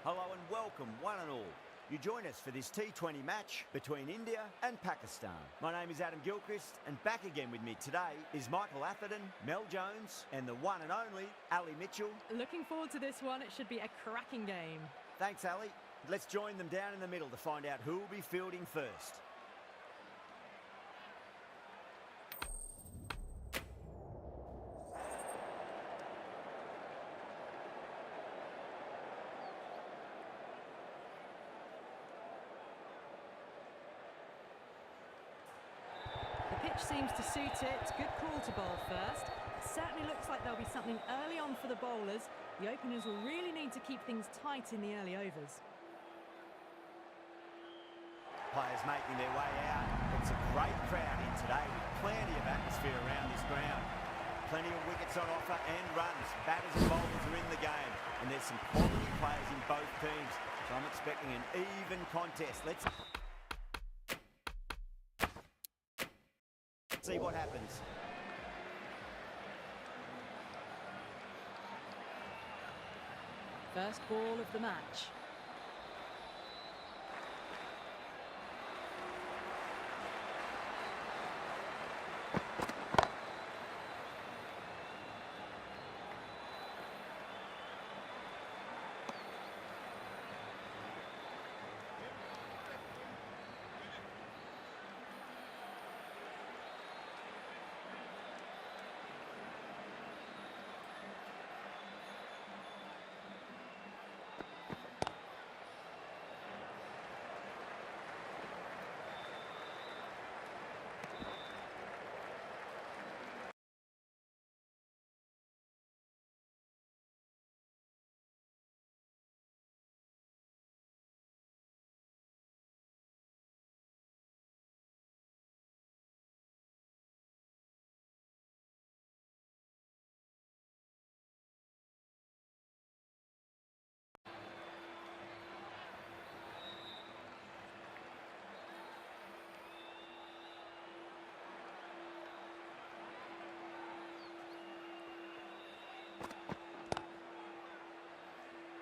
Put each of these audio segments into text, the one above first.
Hello and welcome, one and all. You join us for this T20 match between India and Pakistan. My name is Adam Gilchrist, and back again with me today is Michael Atherton, Mel Jones, and the one and only Ali Mitchell. Looking forward to this one. It should be a cracking game. Thanks, Ali. Let's join them down in the middle to find out who will be fielding first. The pitch seems to suit it. Good call to bowl first. It certainly looks like there'll be something early on for the bowlers. The openers will really need to keep things tight in the early overs. Players making their way out. It's a great crowd in today with plenty of atmosphere around this ground. Plenty of wickets on offer and runs. Batters and bowlers are in the game. And there's some quality players in both teams. So I'm expecting an even contest. Let's see what happens. First ball of the match.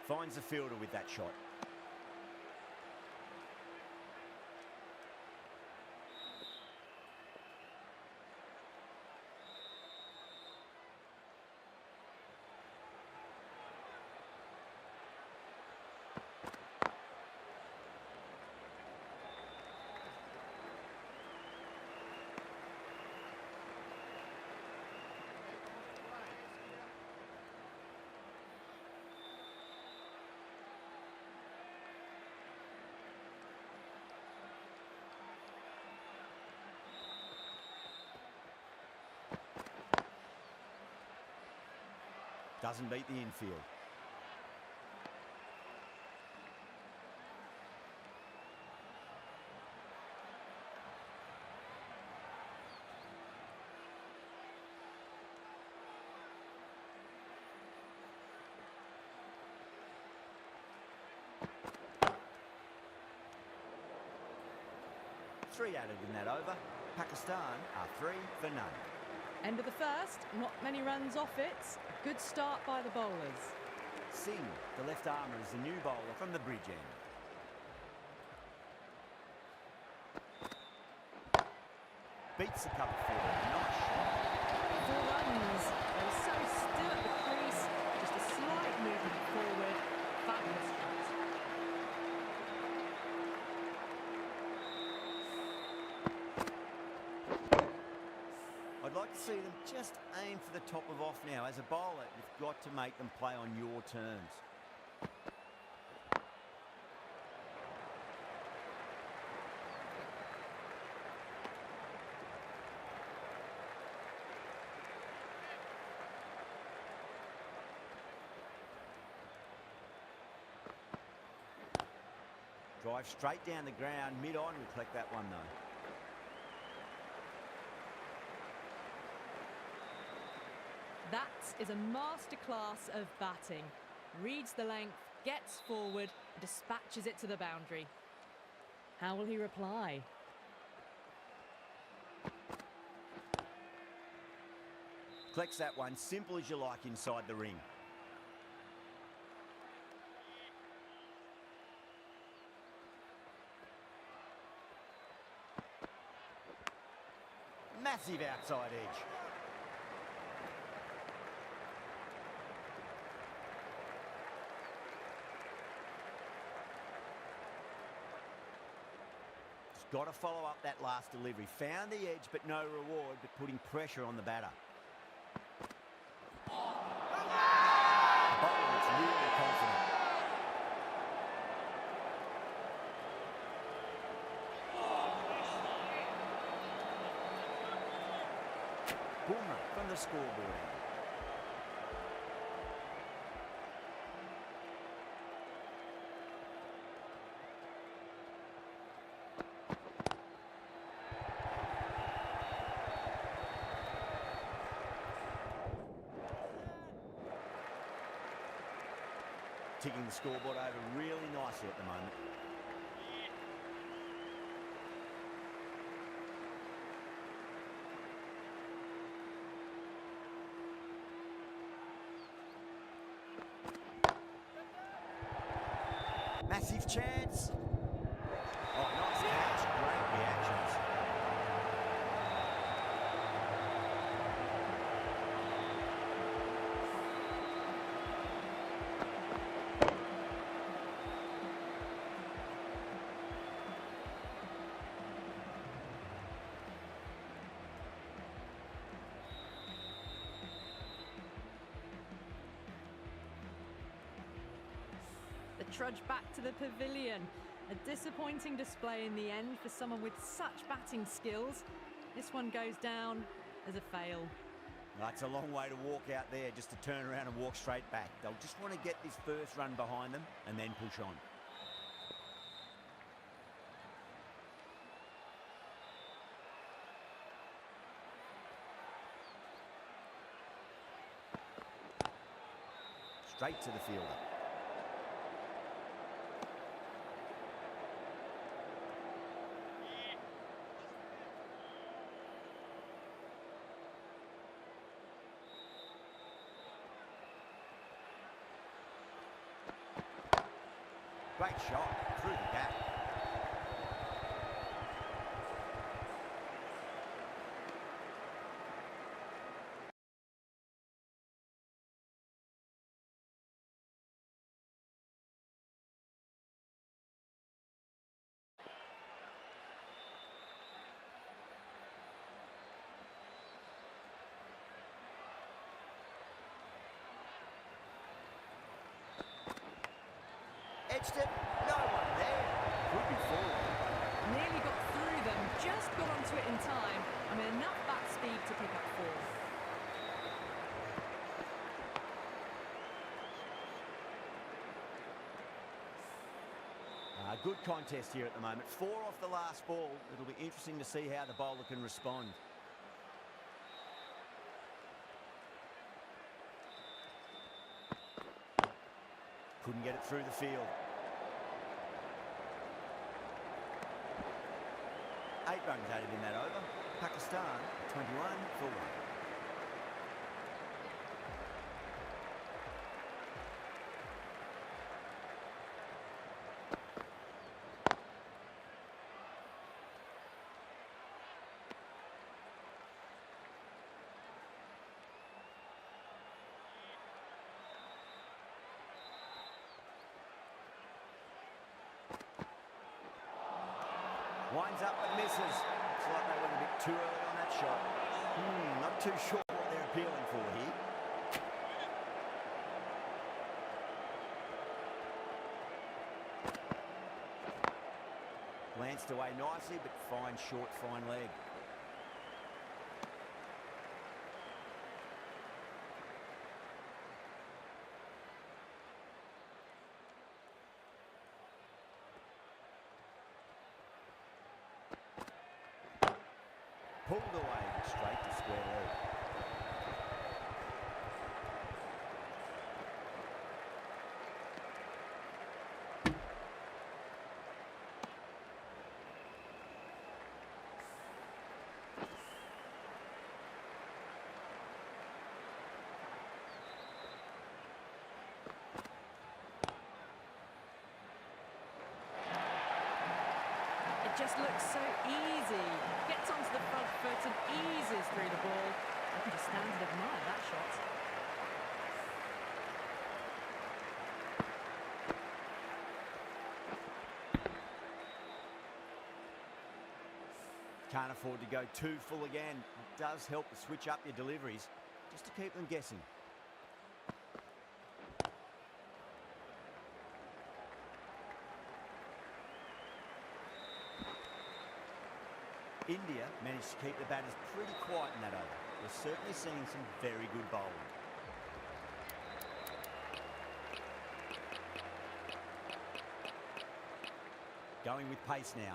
Finds the fielder with that shot. Doesn't beat the infield. Three added in that over. Pakistan are 3 for none. End of the first, not many runs off it. Good start by the bowlers. Singh, the left armour, is the new bowler from the bridge end. Beats the cover fielder. Nice shot. 4 runs. They were so still at the crease. Just a slight movement forward. Fabulous shot. I'd like to see them just aim for the top of off now. As a bowler, you've got to make them play on your terms. Drive straight down the ground, mid-on, we'll collect that one though. That is a masterclass of batting. Reads the length, gets forward, dispatches it to the boundary. How will he reply? Collects that one, simple as you like inside the ring. Massive outside edge. Got to follow up that last delivery. Found the edge, but no reward, but putting pressure on the batter. The bowler looks really confident. Boomer from the scoreboard end. Ticking the scoreboard over really nicely at the moment. Massive chance. Oh, nice catch. Great reactions. The trudge back to the pavilion. A disappointing display in the end for someone with such batting skills. This one goes down as a fail. That's a long way to walk out there, just to turn around and walk straight back. They'll just want to get this first run behind them and then push on. Straight to the fielder. Great shot through the gap. Edged it, no one there. Could be forward. Nearly got through them, just got onto it in time. I mean, enough bat speed to pick up four. Good contest here at the moment. 4 off the last ball. It'll be interesting to see how the bowler can respond. Couldn't get it through the field. 8 runs added in that over. Pakistan 21 for 1. Winds up but misses. Looks like they went a bit too early on that shot. Not too sure what they're appealing for here. Glanced away nicely, but fine short, fine leg. Pulled away straight to square leg. just looks so easy. Gets onto the front foot and eases through the ball. I can just stand and admire that shot. Can't afford to go too full again. It does help to switch up your deliveries, just to keep them guessing. India managed to keep the batters pretty quiet in that over. We're certainly seeing some very good bowling. Going with pace now.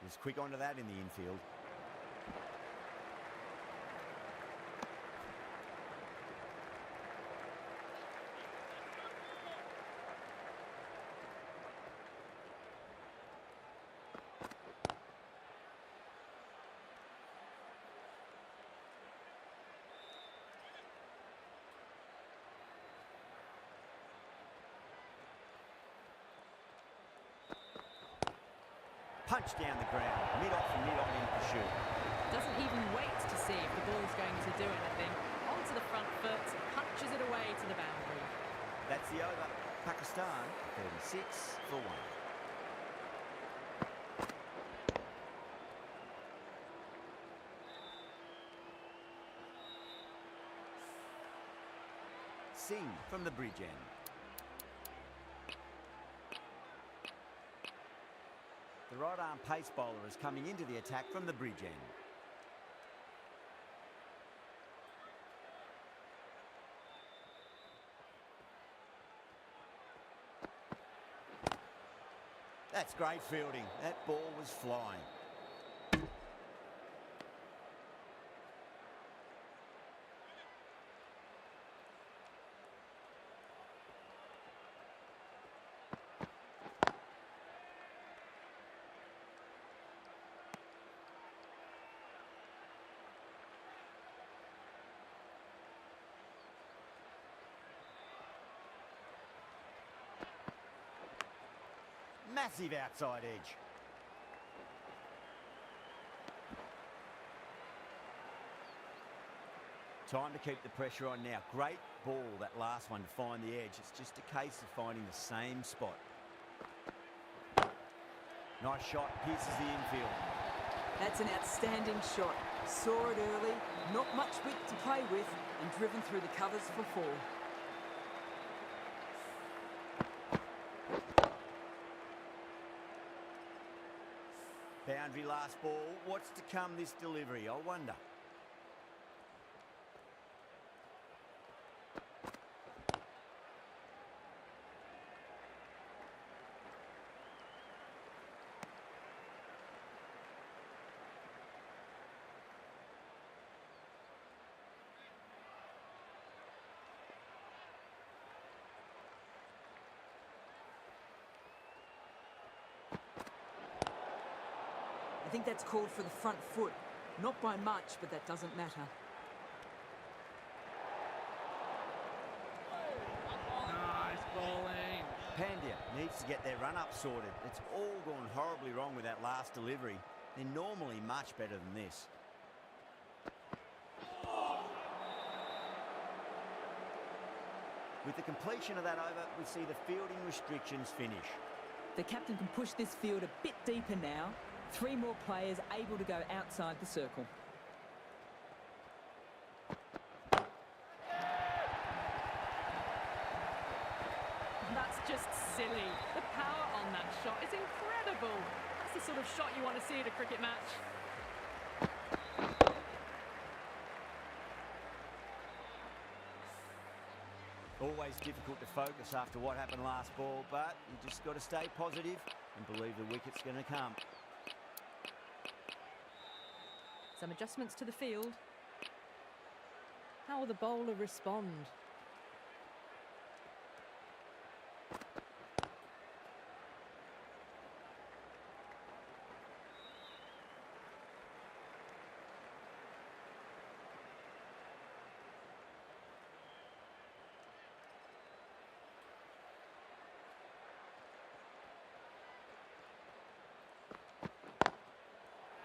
He's quick onto that in the infield. Punch down the ground, mid-off and mid-on in pursuit. Doesn't even wait to see if the ball's going to do anything. Onto the front foot, punches it away to the boundary. That's the over. Pakistan, 36 for 1. Singh from the bridge end. The right-arm pace bowler is coming into the attack from the bridge end. That's great fielding. That ball was flying. Massive outside edge. Time to keep the pressure on now. Great ball, that last one, to find the edge. It's just a case of finding the same spot. Nice shot, pierces the infield. That's an outstanding shot. Saw it early, not much width to play with, and driven through the covers for 4. Boundary last ball. What's to come this delivery, I wonder? I think that's called for the front foot. Not by much, but that doesn't matter. Nice bowling. Pandya needs to get their run-up sorted. It's all gone horribly wrong with that last delivery. They're normally much better than this. With the completion of that over, we see the fielding restrictions finish. The captain can push this field a bit deeper now. 3 more players able to go outside the circle. That's just silly. The power on that shot is incredible. That's the sort of shot you want to see at a cricket match. Always difficult to focus after what happened last ball, but you just got to stay positive and believe the wicket's going to come. Some adjustments to the field. How will the bowler respond?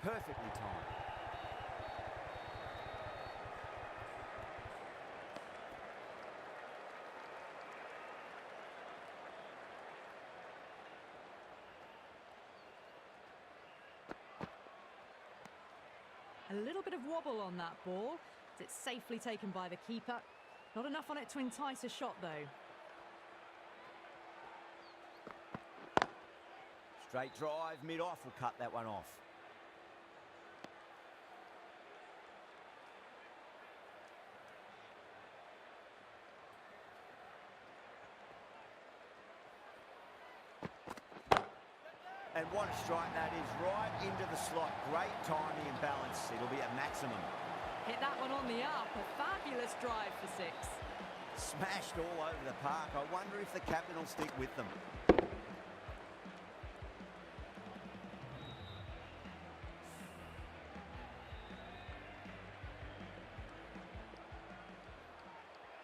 Perfectly timed. A little bit of wobble on that ball. It's safely taken by the keeper. Not enough on it to entice a shot, though. Straight drive, mid-off will cut that one off. And what a strike that is, right into the slot. Great timing and balance. It'll be a maximum. Hit that one on the up. A fabulous drive for 6. Smashed all over the park. I wonder if the captain will stick with them.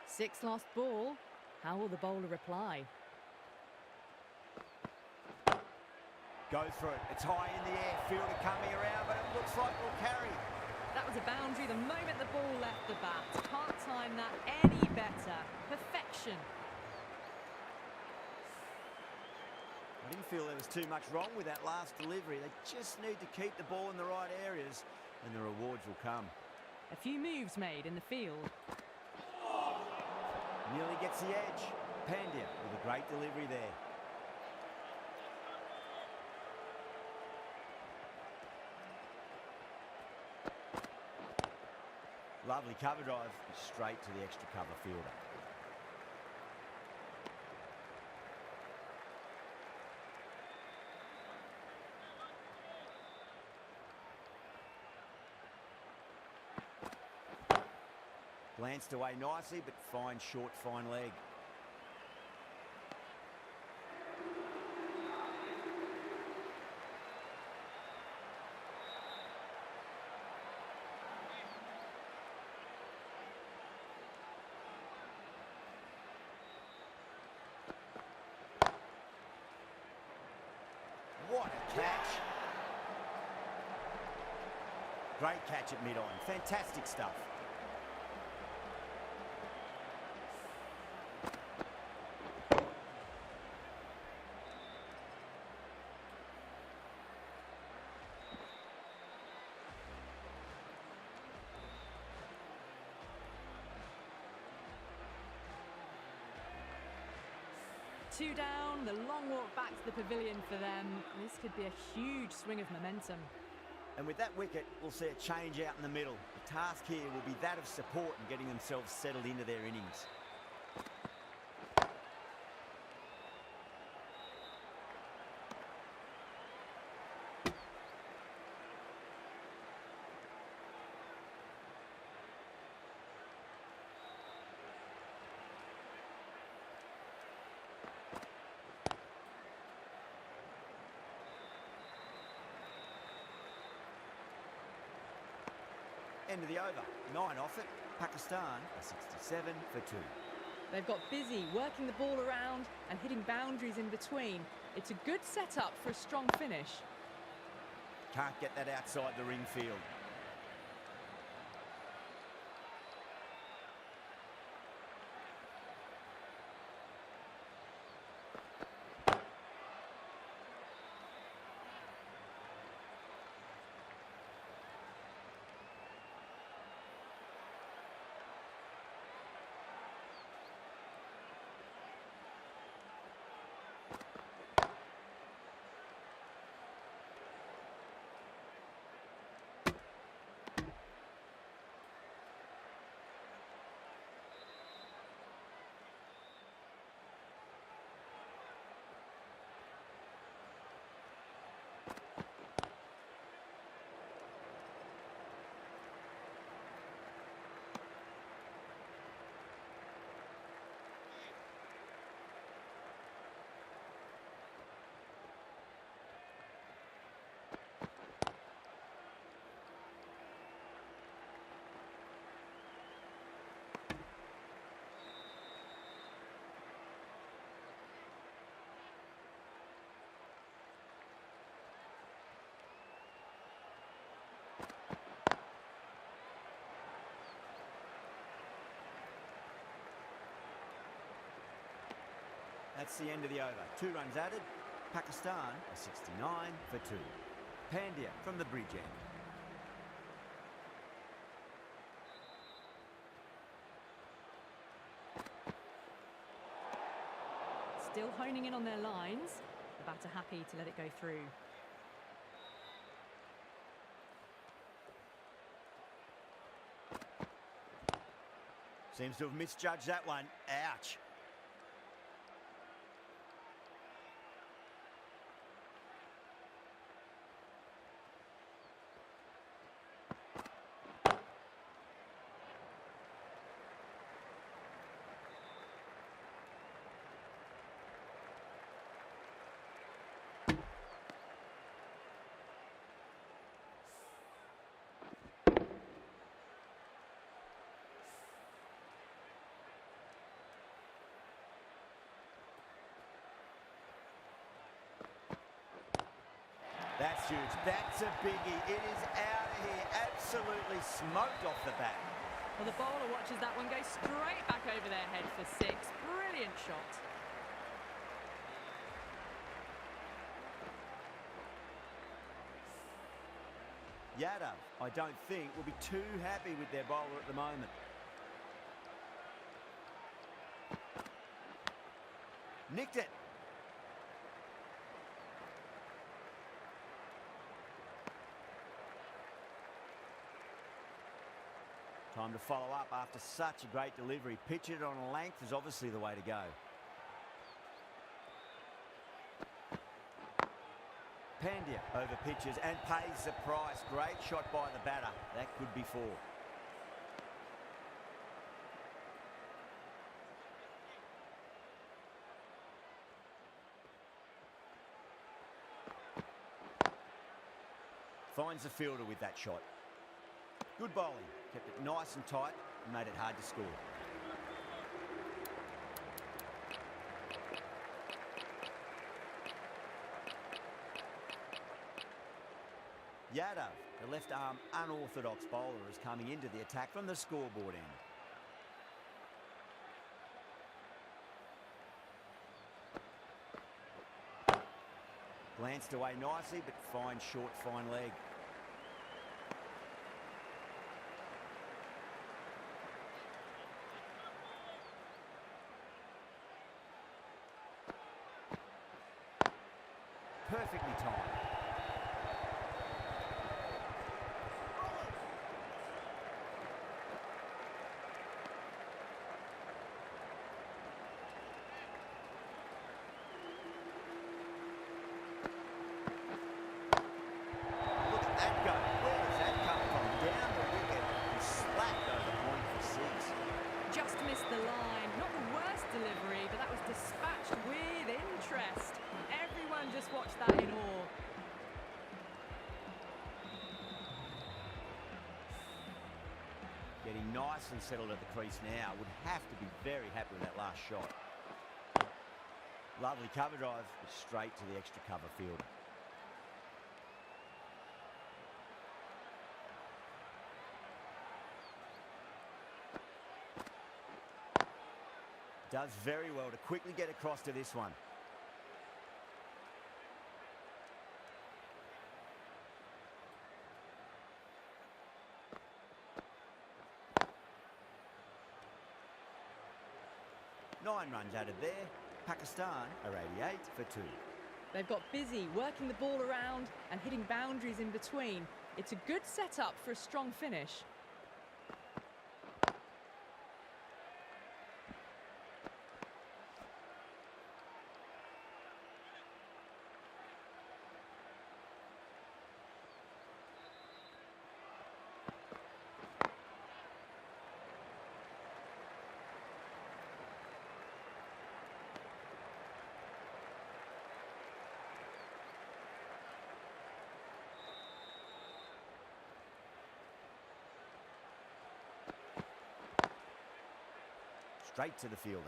Six lost ball. How will the bowler reply? Go for it. It's high in the air. Fielder coming around, but it looks like we'll carry. That was a boundary the moment the ball left the bat. Can't time that any better. Perfection. I didn't feel there was too much wrong with that last delivery. They just need to keep the ball in the right areas and the rewards will come. A few moves made in the field. Nearly gets the edge. Pandya with a great delivery there. Lovely cover drive, straight to the extra cover fielder. Glanced away nicely, but fine short, fine leg. What a catch. Great catch at mid-on. Fantastic stuff. Two down, the long walk back to the pavilion for them. This could be a huge swing of momentum. And with that wicket, we'll see a change out in the middle. The task here will be that of support and getting themselves settled into their innings. End of the over. 9 off it. Pakistan are 67 for 2. They've got busy working the ball around and hitting boundaries in between. It's a good setup for a strong finish. Can't get that outside the ring field. That's the end of the over. 2 runs added. Pakistan are 69 for 2. Pandya from the bridge end. Still honing in on their lines. The batter happy to let it go through. Seems to have misjudged that one. Ouch. That's huge. That's a biggie. It is out of here. Absolutely smoked off the bat. Well, the bowler watches that one go straight back over their head for 6. Brilliant shot. Yadav, I don't think, will be too happy with their bowler at the moment. Nicked it. Time to follow up after such a great delivery. Pitch it on a length is obviously the way to go. Pandya over pitches and pays the price. Great shot by the batter. That could be 4. Finds the fielder with that shot. Good bowling. Kept it nice and tight and made it hard to score. Yadav, the left-arm unorthodox bowler, is coming into the attack from the scoreboard end. Glanced away nicely, but fine short, fine leg. Perfectly timed. Look at that go. Where does that come from? Down the wicket and slapped over point for 6. Just missed the line. Not the worst delivery, but that was dispatched with interest. Everyone just watched that in awe. Getting nice and settled at the crease now. Would have to be very happy with that last shot. Lovely cover drive, but straight to the extra cover fielder. Does very well to quickly get across to this one. Nine runs added there. Pakistan are 88 for 2. They've got busy working the ball around and hitting boundaries in between. It's a good setup for a strong finish. Straight to the fielder.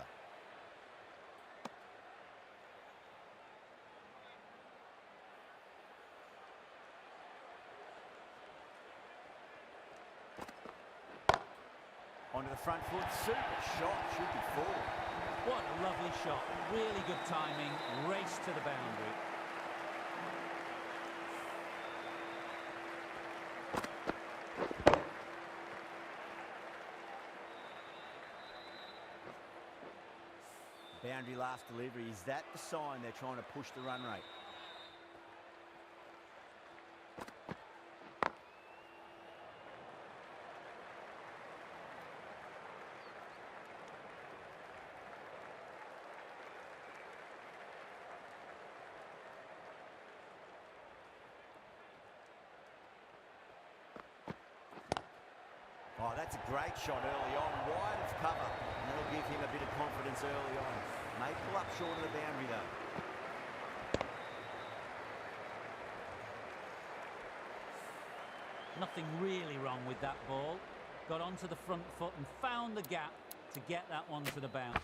Onto the front foot. Super shot. Should be four. What a lovely shot. Really good timing. Race to the boundary. Boundary last delivery. Is that the sign they're trying to push the run rate? Oh, that's a great shot early on, wide of cover. And that'll give him a bit of confidence early on. May pull up short of the boundary though. Nothing really wrong with that ball. Got onto the front foot and found the gap to get that one to the boundary.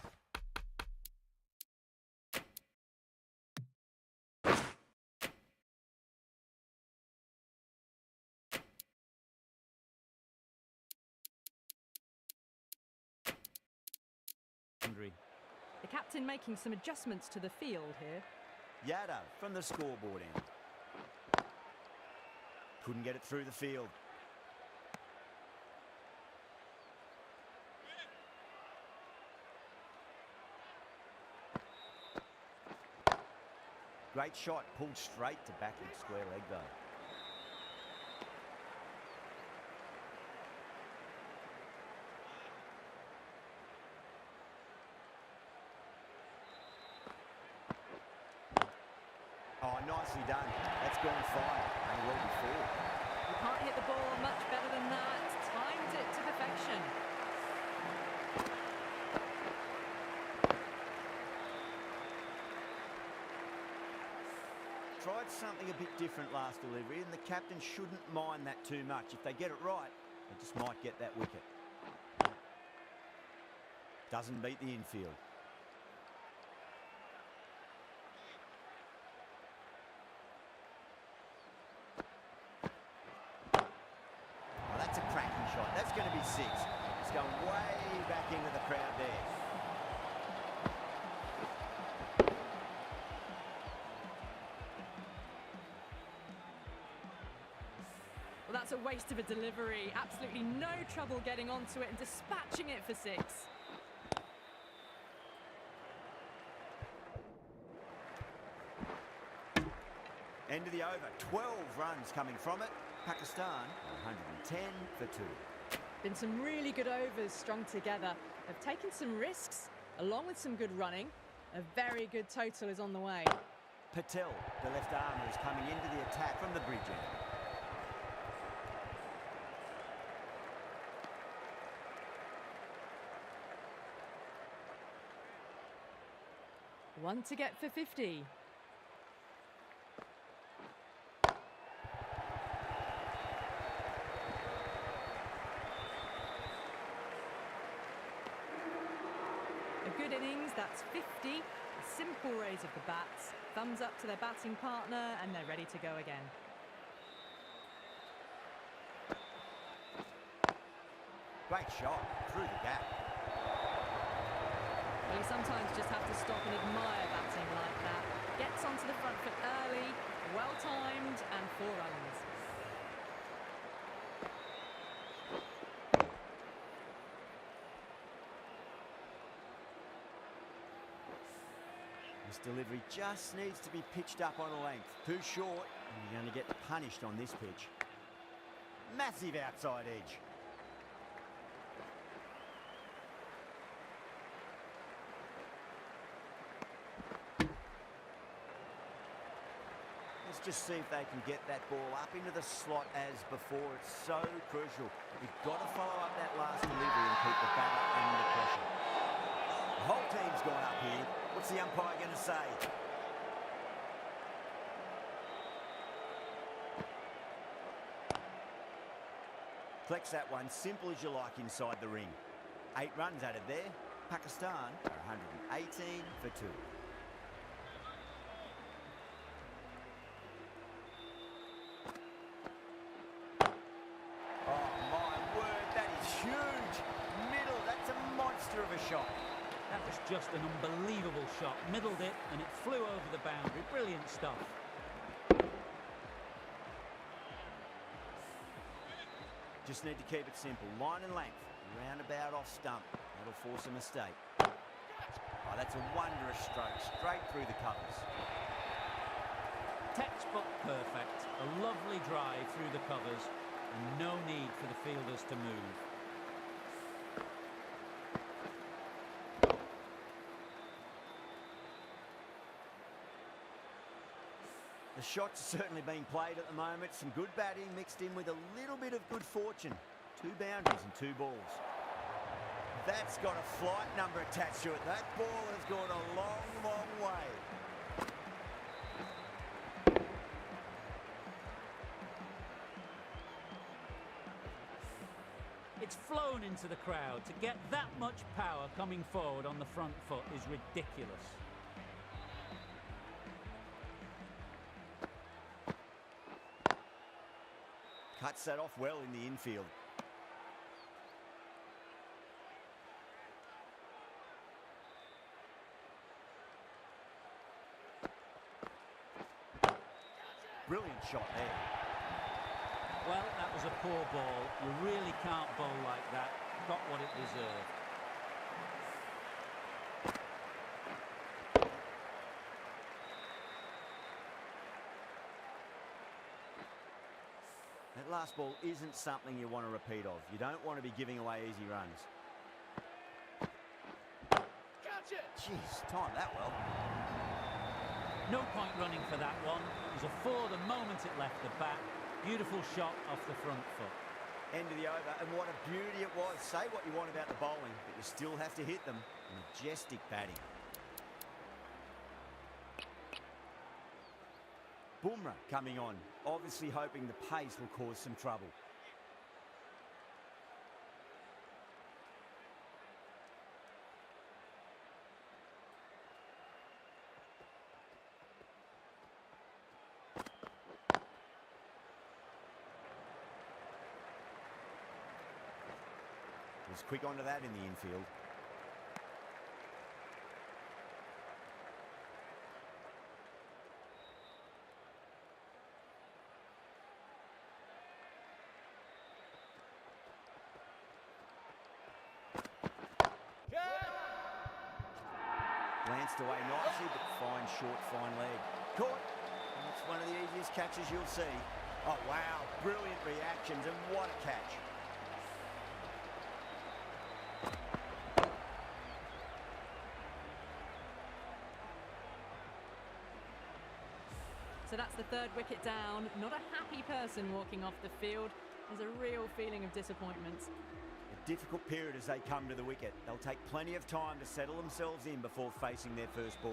The captain making some adjustments to the field here. Yada from the scoreboard end. Couldn't get it through the field. Great shot, pulled straight to backward square leg though. Oh, nicely done. That's gone fine. May well be four. You can't hit the ball much better than that. Timed it to perfection. Tried something a bit different last delivery, and the captain shouldn't mind that too much. If they get it right, they just might get that wicket. Doesn't beat the infield. Oh, that's a cracking shot. That's going to be six. It's going way back into the crowd there. Well, that's a waste of a delivery. Absolutely no trouble getting onto it and dispatching it for six. End of the over. 12 runs coming from it. Pakistan 110 for two. Been some really good overs strung together. They've taken some risks, along with some good running. A very good total is on the way. Patel, the left armour, is coming into the attack from the bridge end. One to get for 50. A good innings, that's 50. A simple raise of the bats. Thumbs up to their batting partner, and they're ready to go again. Great shot through the gap. Well, you sometimes just have to stop and admire batting like that. Gets onto the front foot early, well-timed, and 4 runs. This delivery just needs to be pitched up on a length. Too short, and you're going to get punished on this pitch. Massive outside edge. Let's just see if they can get that ball up into the slot as before. It's so crucial. You've got to follow up that last delivery and keep the batter under pressure. The whole team's gone up here. What's the umpire going to say? Collects that one, simple as you like inside the ring. 8 runs added there. Pakistan are 118 for 2. Oh my word, that is huge. a shot. That was just an unbelievable shot. Middled it and it flew over the boundary. Brilliant stuff. Just need to keep it simple. Line and length. Roundabout off stump. That'll force a mistake. Oh, that's a wondrous stroke. Straight through the covers. Textbook perfect. A lovely drive through the covers and no need for the fielders to move. The shots are certainly being played at the moment. Some good batting mixed in with a little bit of good fortune. 2 boundaries and 2 balls. That's got a flight number attached to it. That ball has gone a long, long way. It's flown into the crowd. To get that much power coming forward on the front foot is ridiculous. Cuts that off well in the infield. Brilliant shot there. Well, that was a poor ball. You really can't bowl like that. Got what it deserved. That last ball isn't something you want to repeat of. You don't want to be giving away easy runs. Jeez, timed that well. No point running for that one. It was a 4 the moment it left the bat. Beautiful shot off the front foot. End of the over, and what a beauty it was. Say what you want about the bowling, but you still have to hit them. Majestic batting. Bumrah coming on, obviously hoping the pace will cause some trouble. Was quick onto that in the infield. Glanced away nicely, but fine short, fine leg. Caught. And it's one of the easiest catches you'll see. Oh, wow. Brilliant reactions, and what a catch. So that's the 3rd wicket down. Not a happy person walking off the field. There's a real feeling of disappointment. A difficult period as they come to the wicket. They'll take plenty of time to settle themselves in before facing their first ball.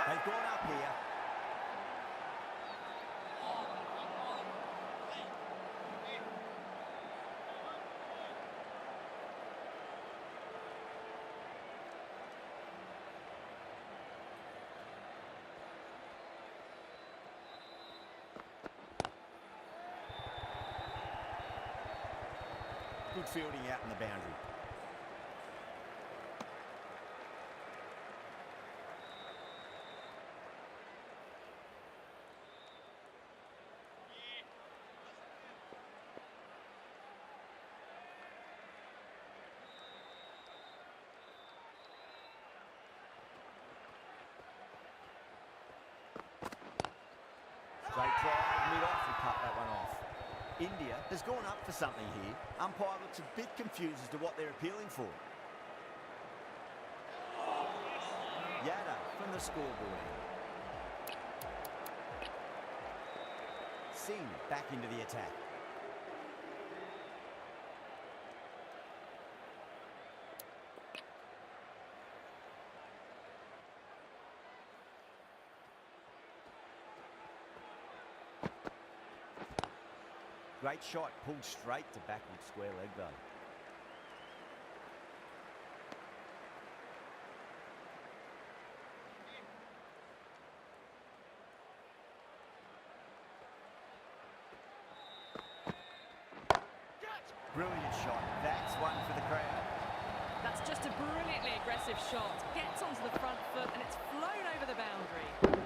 They've gone up here. Good fielding out in the boundary. Great drive, mid-off, and cut that one off. India has gone up for something here. Umpire looks a bit confused as to what they're appealing for. Yadav from the scoreboard. Singh back into the attack. Great shot, pulled straight to backward square leg though. Brilliant shot. That's one for the crowd. That's just a brilliantly aggressive shot. Gets onto the front foot and it's flown over the boundary.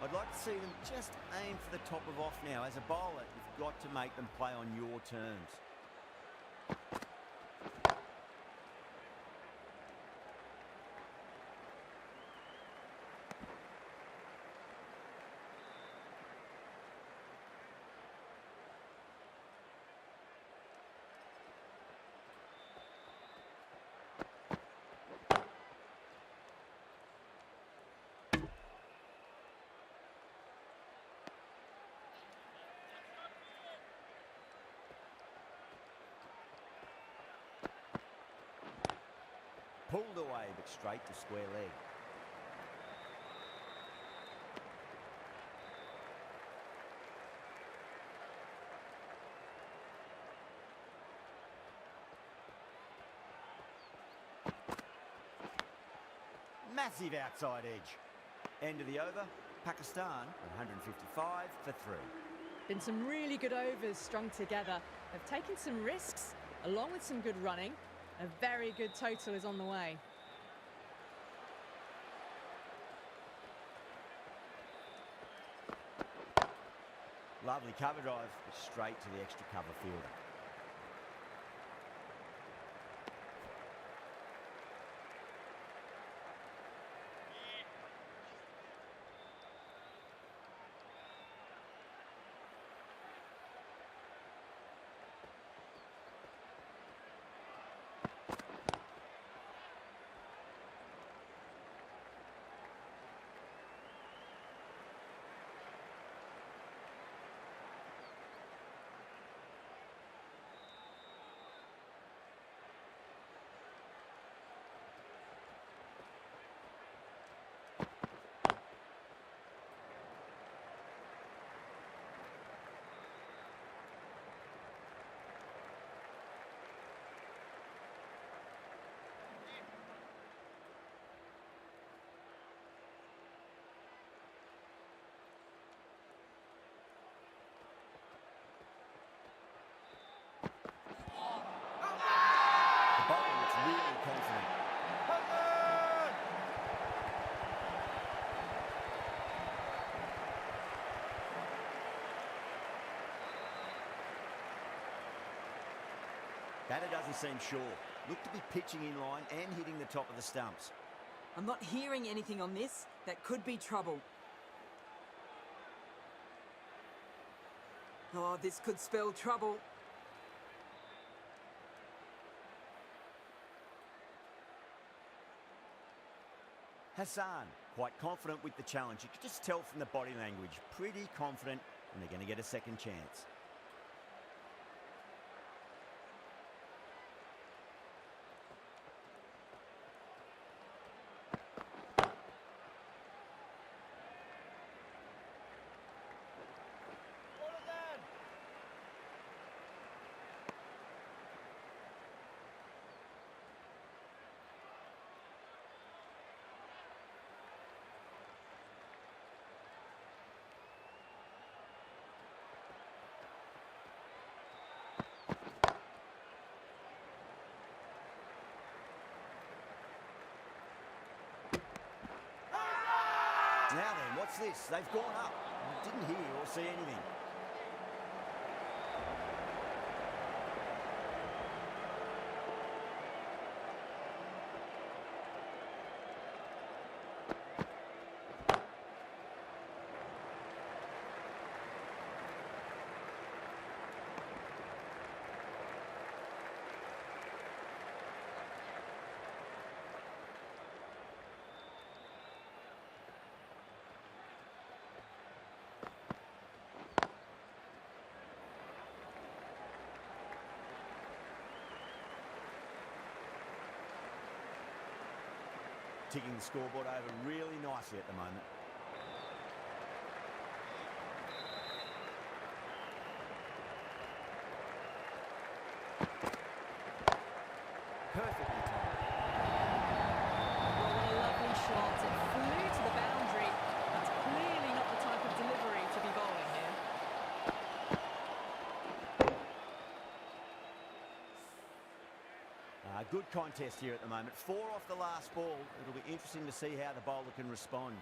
I'd like to see them just aim for the top of off now. As a bowler, you've got to make them play on your terms. Pulled away, but straight to square leg. Massive outside edge. End of the over. Pakistan 155 for 3. Been some really good overs strung together. They've taken some risks, along with some good running. A very good total is on the way. Lovely cover drive, but straight to the extra cover fielder. The bowler looks really confident. Batter doesn't seem sure. Looked to be pitching in line and hitting the top of the stumps. I'm not hearing anything on this. That could be trouble. Oh, this could spell trouble. Hassan, quite confident with the challenge. You could just tell from the body language. Pretty confident, and they're going to get a second chance. Now then, what's this? They've gone up. Didn't hear or see anything. ticking the scoreboard over really nicely at the moment. Perfectly timed. Well, what a lovely shot. It flew to the boundary. That's clearly not the type of delivery to be bowling here. Good contest here at the moment. 4 off the last ball. It'll be interesting to see how the bowler can respond.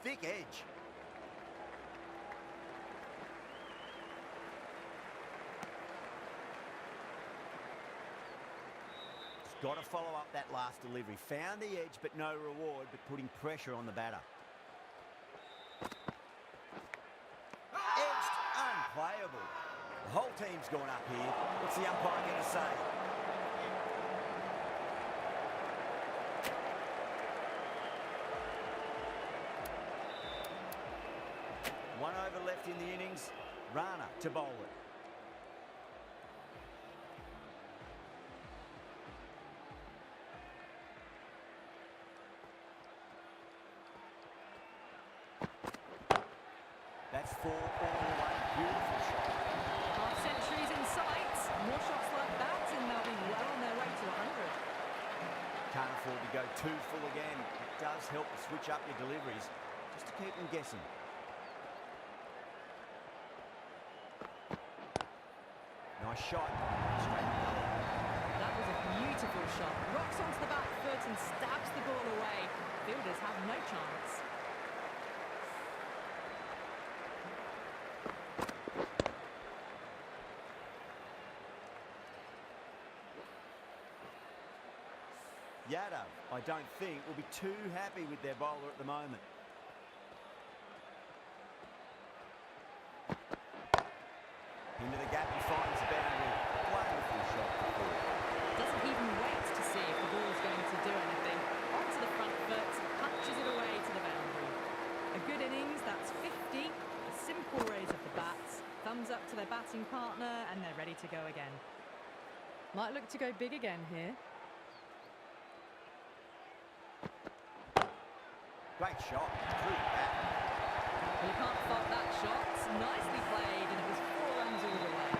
Thick edge. Got to follow up that last delivery. Found the edge, but no reward, but putting pressure on the batter. Edged, unplayable. The whole team's gone up here. What's the umpire going to say? One over left in the innings. Rana to bowl it. That's 4 all the way. Beautiful shot. Half centuries in sight. More shots like that and they'll be well on their way to 100. Can't afford to go too full again. It does help to switch up your deliveries, just to keep them guessing. Nice shot. Straight middle. That was a beautiful shot. Rocks onto the back foot and stabs the ball away. Fielders have no chance. Yadav, I don't think, will be too happy with their bowler at the moment. Into the gap, he finds the boundary. Wonderful shot for four. Doesn't even wait to see if the ball's going to do anything. Onto the front foot, punches it away to the boundary. A good innings, that's 50. A simple raise of the bats. Thumbs up to their batting partner, and they're ready to go again. Might look to go big again here. Great shot. Through the bat. Well, you can't fault that shot. Nicely played, and it was 4 runs all the way.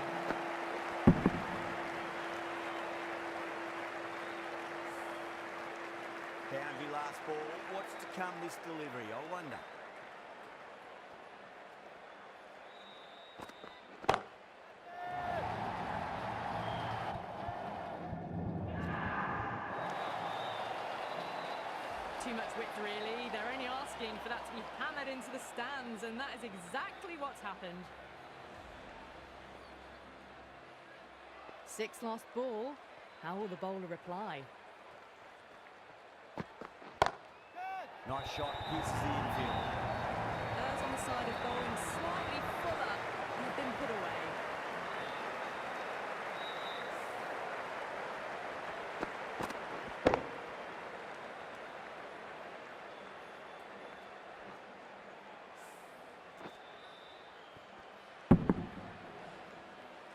Boundary last ball. What's to come this delivery, I wonder. Too much width, really. They're only asking for that to be hammered into the stands, and that is exactly what's happened. 6 last ball. How will the bowler reply? Nice shot. Pierces the infield. Errs on the side of bowling slightly fuller and have been put away.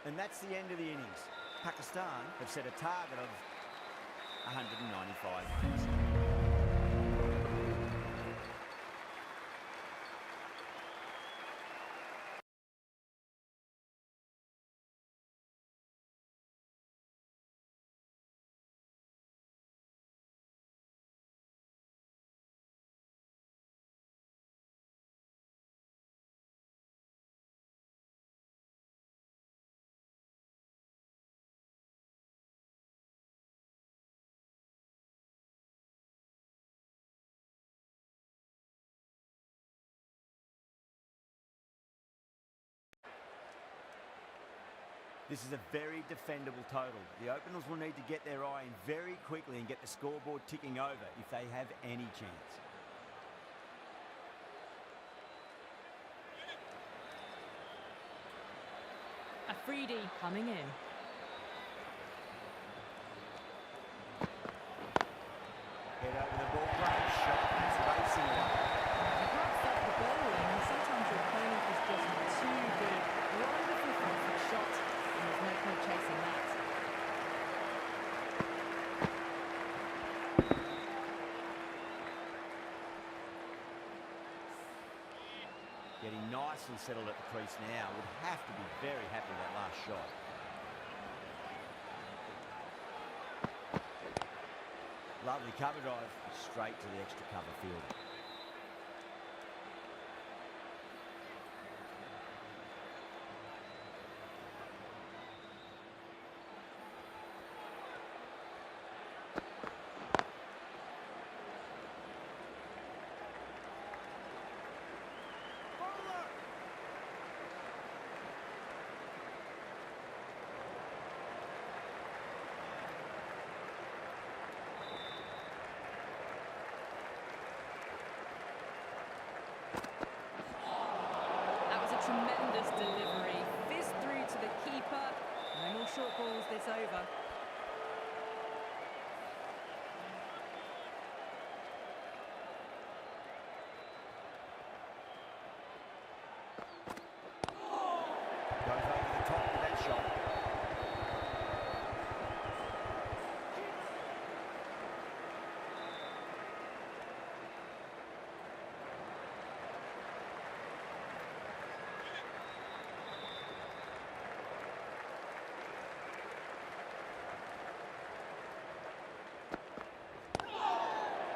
And that's the end of the innings. Pakistan have set a target of 195 runs. This is a very defendable total. The openers will need to get their eye in very quickly and get the scoreboard ticking over if they have any chance. Afridi coming in. nicely settled at the crease now. Would have to be very happy with that last shot. Lovely cover drive, straight to the extra cover field. That was a tremendous delivery. Fizzed through to the keeper. No more short balls this over. Goes over the top with that shot.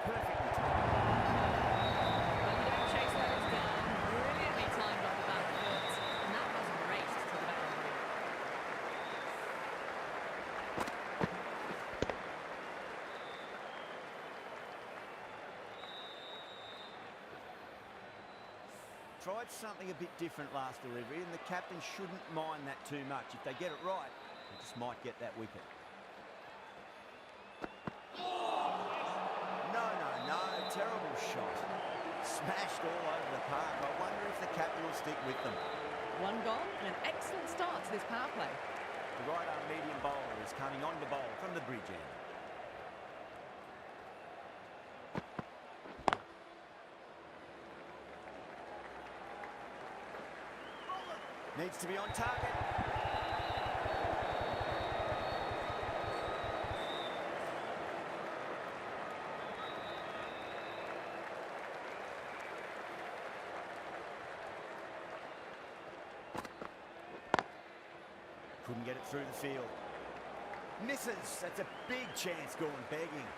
Perfectly timed. Well, you don't chase those down. Brilliantly timed off the back foot. And that was raced to the boundary. Tried something a bit different last delivery, and the captain shouldn't mind that too much. If they get it right, they just might get that wicket. No, terrible shot. Smashed all over the park. I wonder if the captain will stick with them. One gone and an excellent start to this power play. The right arm medium bowler is coming on to bowl from the bridge end. Needs to be on target. Couldn't get it through the field. Misses. That's a big chance going begging.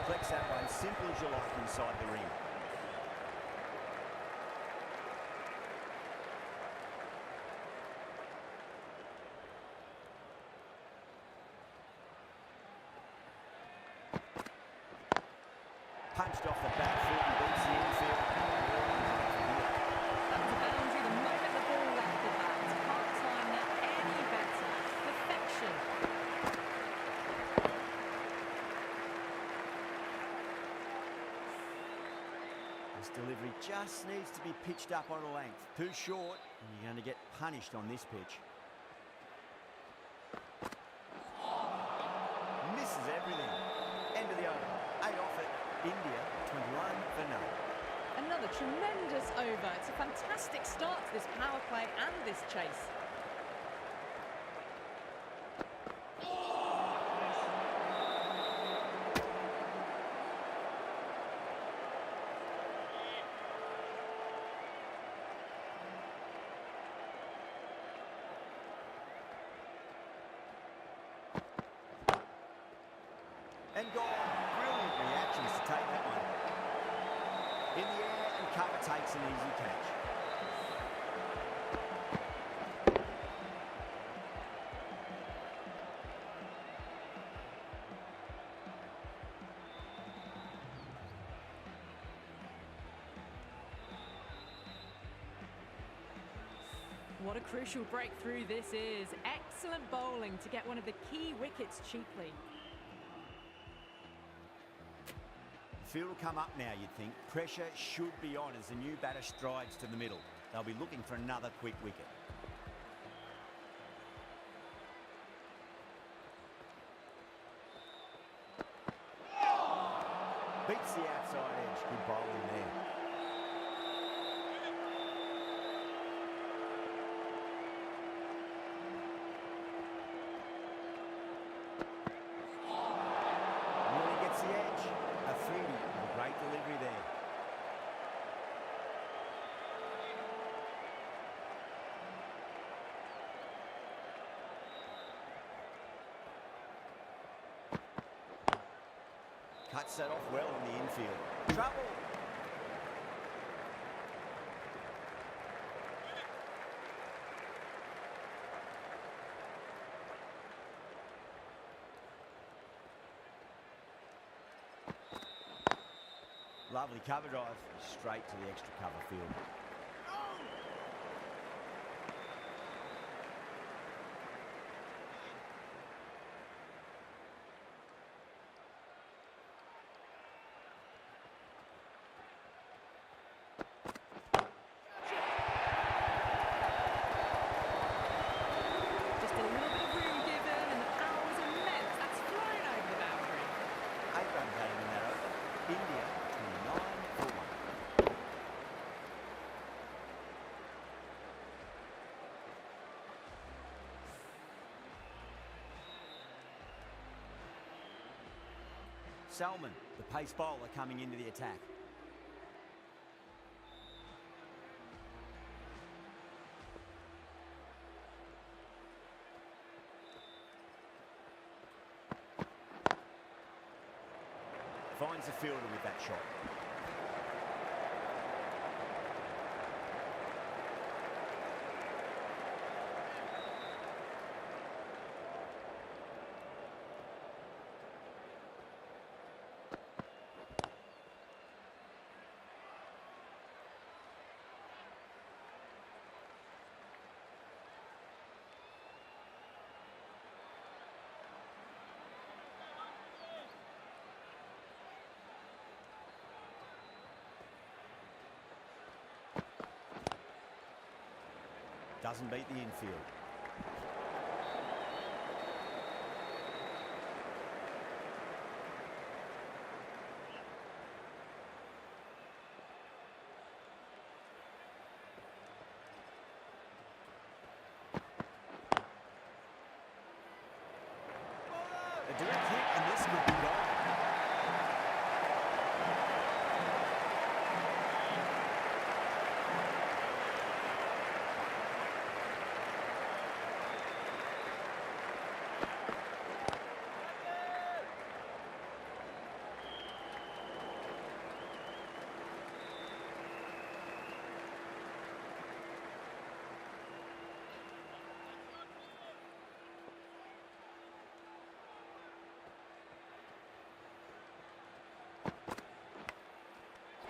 Flex that one, simple as you like inside the ring. Punched off the back foot and beats the infield. That was a boundary the moment the ball left the bat. Can't time that any better. Perfection. This delivery just needs to be pitched up on a length. Too short, and you're going to get punished on this pitch. Misses everything. End of the over. 8 off it. India, 21 for none. Another tremendous over. It's a fantastic start to this power play and this chase. And gone. Brilliant reactions to take that one. In the air, and cover takes an easy catch. What a crucial breakthrough this is. Excellent bowling to get one of the key wickets cheaply. Field will come up now, you'd think. Pressure should be on as the new batter strides to the middle. They'll be looking for another quick wicket. Beats the outside edge. Good bowling there. Nearly gets the edge. Afridi with a great delivery there. Cuts that off well in the infield. Trouble! Lovely cover drive, straight to the extra cover field. Just a little bit of room given, and the power was immense. That's flying over the boundary. 8 runs had him in that over. India 29 for 1. Salman, the pace bowler, coming into the attack. Finds the fielder with that shot. Doesn't beat the infield. A direct hit, and this could be gone.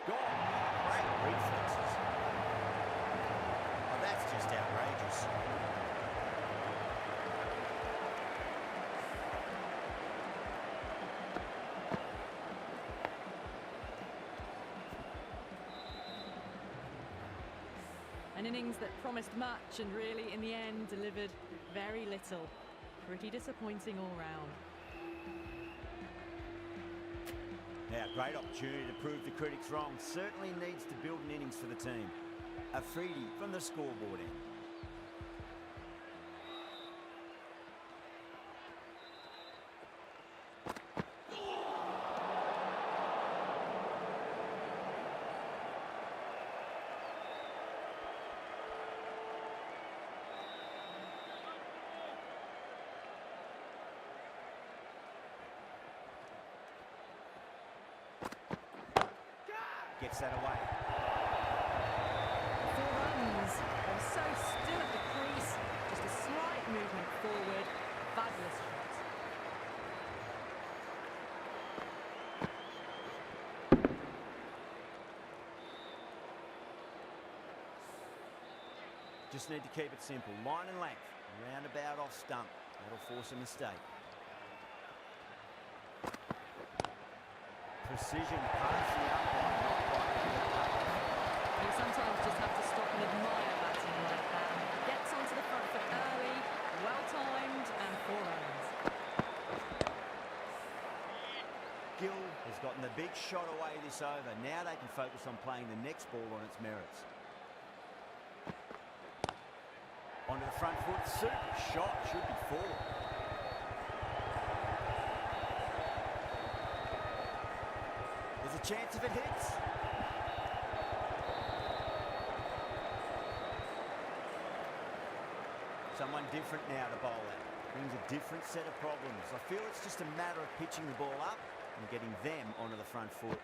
Great reflexes. Oh, that's just outrageous. An innings that promised much and really, in the end, delivered very little. Pretty disappointing all round. Now, great opportunity to prove the critics wrong. Certainly needs to build an innings for the team. Afridi from the scoreboard end. Gets that away. 4 runs. They were so still at the crease. Just a slight movement forward. Fabulous shot. Just need to keep it simple. Line and length. Roundabout off stump. That'll force a mistake. precision past the umpire, not quite able to cut off. You sometimes just have to stop and admire batting like that. Gets onto the front foot early, well timed, and 4 runs. Gill has gotten the big shot away this over. Now they can focus on playing the next ball on its merits. Onto the front foot, super shot, should be 4. There's a chance if it hits. Someone different now to bowl at. Brings a different set of problems. I feel it's just a matter of pitching the ball up and getting them onto the front foot.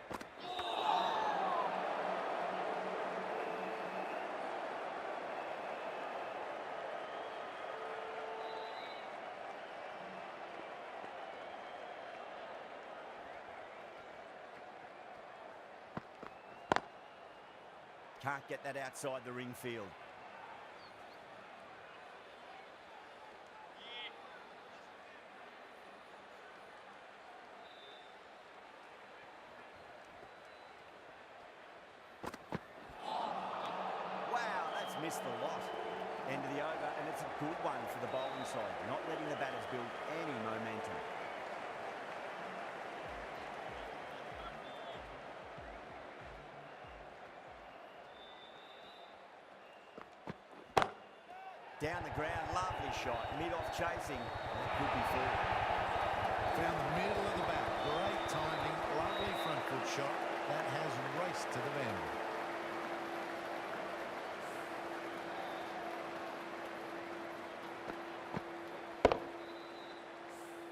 Can't get that outside the ring field. Wow, that's missed the lot. End of the over, and it's a good one for the bowling side, not letting the batters build any momentum. Down the ground, lovely shot. Mid-off chasing, and it could be 4. Found the middle of the bat. Great timing, lovely front foot shot. That has raced to the boundary.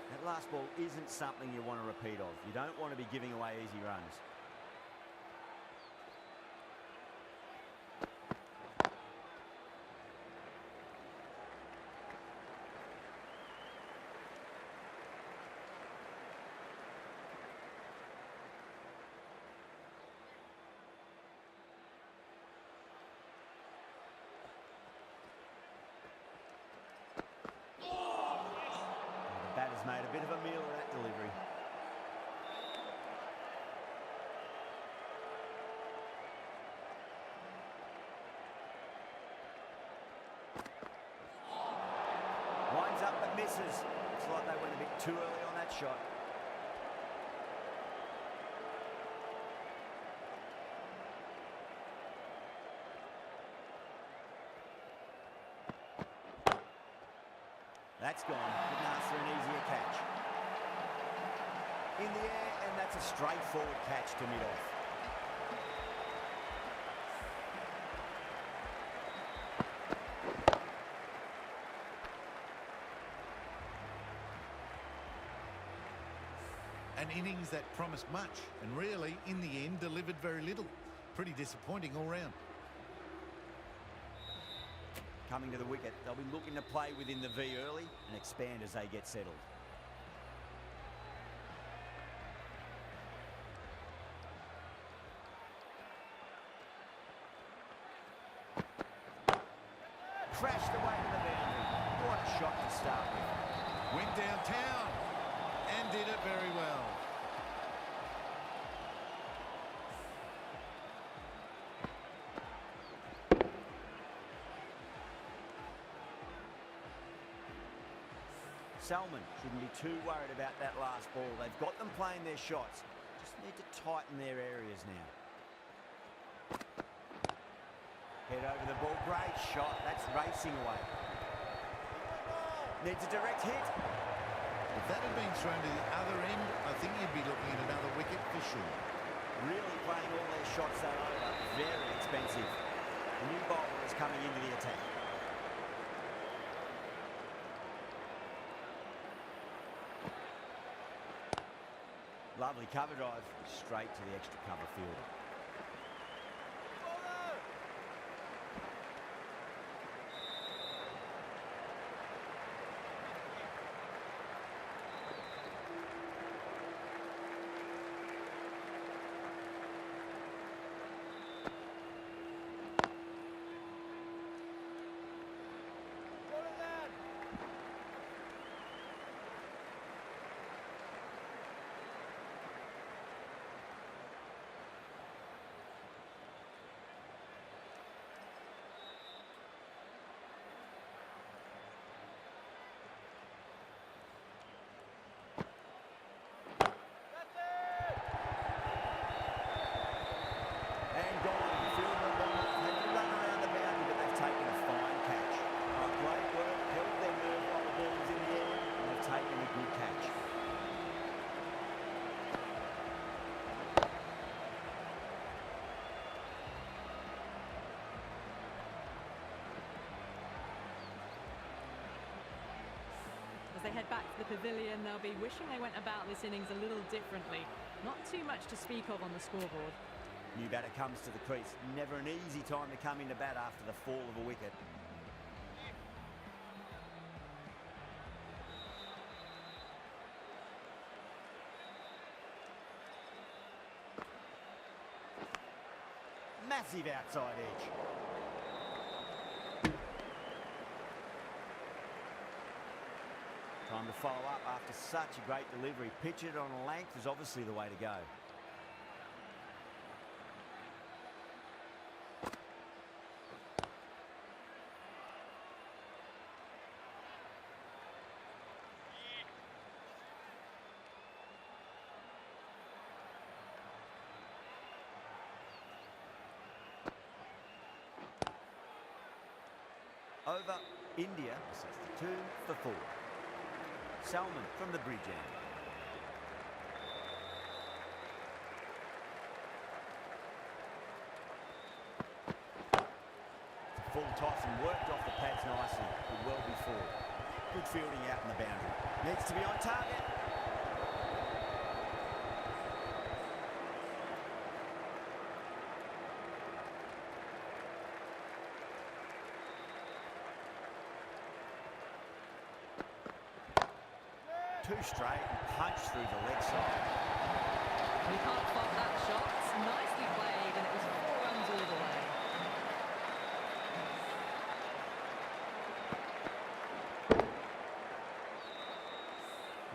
That last ball isn't something you want to repeat of. You don't want to be giving away easy runs. The batter's made a bit of a meal of that delivery. Winds up but misses. Looks like they went a bit too early on that shot. That's gone. Couldn't ask for an easier catch. In the air, and that's a straightforward catch to mid-off. An innings that promised much and really, in the end, delivered very little. Pretty disappointing all round. Coming to the wicket, they'll be looking to play within the V early and expand as they get settled. Crashed away to the boundary. What a shot to start with. Went downtown and did it very well. Salmon shouldn't be too worried about that last ball. They've got them playing their shots. Just need to tighten their areas now. Head over the ball. Great shot. That's racing away. Needs a direct hit. If that had been thrown to the other end, I think you'd be looking at another wicket for sure. Really playing all their shots that over. Very expensive. The new bowler is coming into the attack. Lovely cover drive, straight to the extra cover fielder. head back to the pavilion, they'll be wishing they went about this innings a little differently. Not too much to speak of on the scoreboard. New batter comes to the crease. Never an easy time to come into bat after the fall of a wicket. Massive outside edge. Time to follow up after such a great delivery. Pitch it on a length is obviously the way to go. Over India, this is the 2 for 4. Salman from the bridge end. Full toss and worked off the pads nicely, but well before. Good fielding out in the boundary. Needs to be on target. Two straight and punch through the leg side. We can't fault that shot. It's nicely played, and it was 4 runs all the way.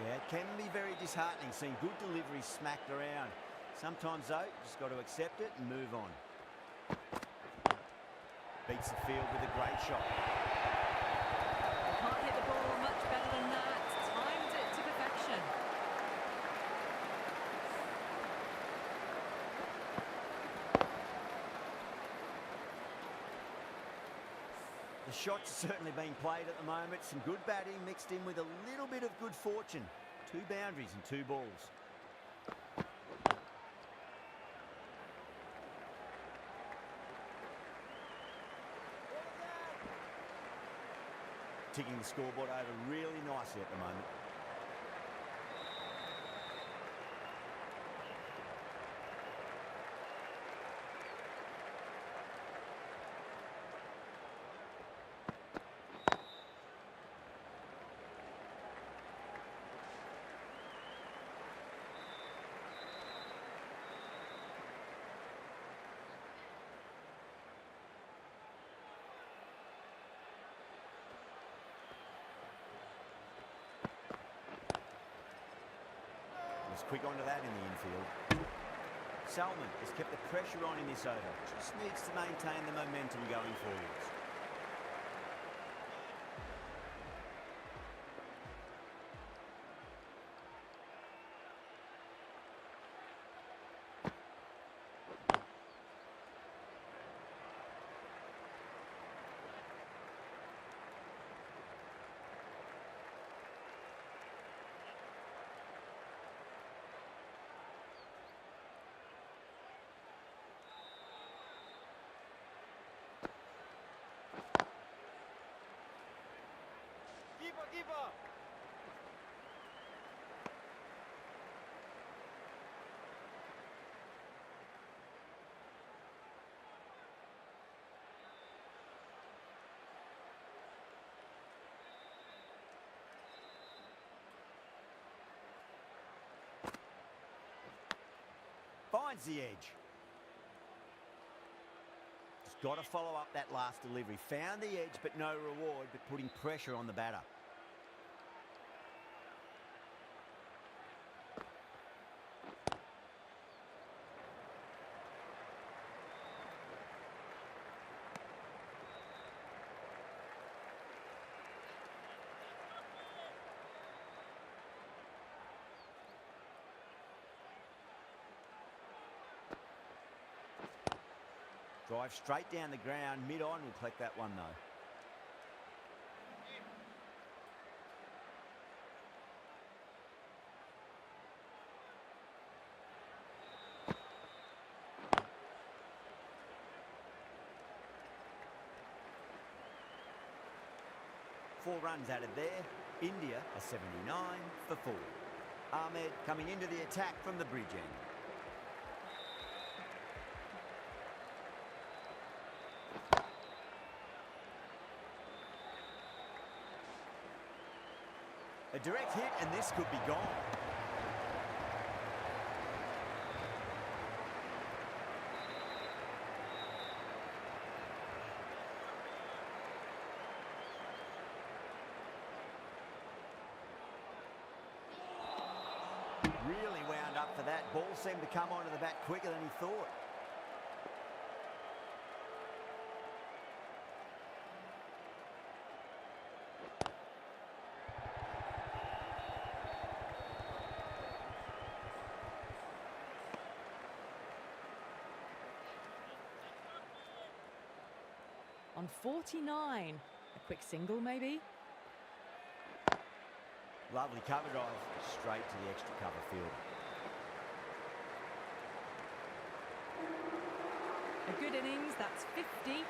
Yeah, it can be very disheartening seeing good deliveries smacked around. Sometimes, though, you just got to accept it and move on. Beats the field with a great shot. Can't hit the ball much better than that. Timed it to perfection. The shot's certainly being played at the moment. Some good batting mixed in with a little bit of good fortune. 2 boundaries and 2 balls. Ticking the scoreboard over really nicely at the moment. Quick onto that in the infield. Salman has kept the pressure on in this over. Just needs to maintain the momentum going forwards. Keeper! Finds the edge. Just got to follow up that last delivery. Found the edge, but no reward, but putting pressure on the batter. Drive straight down the ground, mid-on, will collect that one though. Four runs added there. India a 79 for 4. Ahmed coming into the attack from the bridge end. A direct hit and this could be gone. Really wound up for that. Ball seemed to come onto the bat quicker than he thought. On 49. A quick single, maybe? Lovely cover drive straight to the extra cover field. A good innings, that's 50. A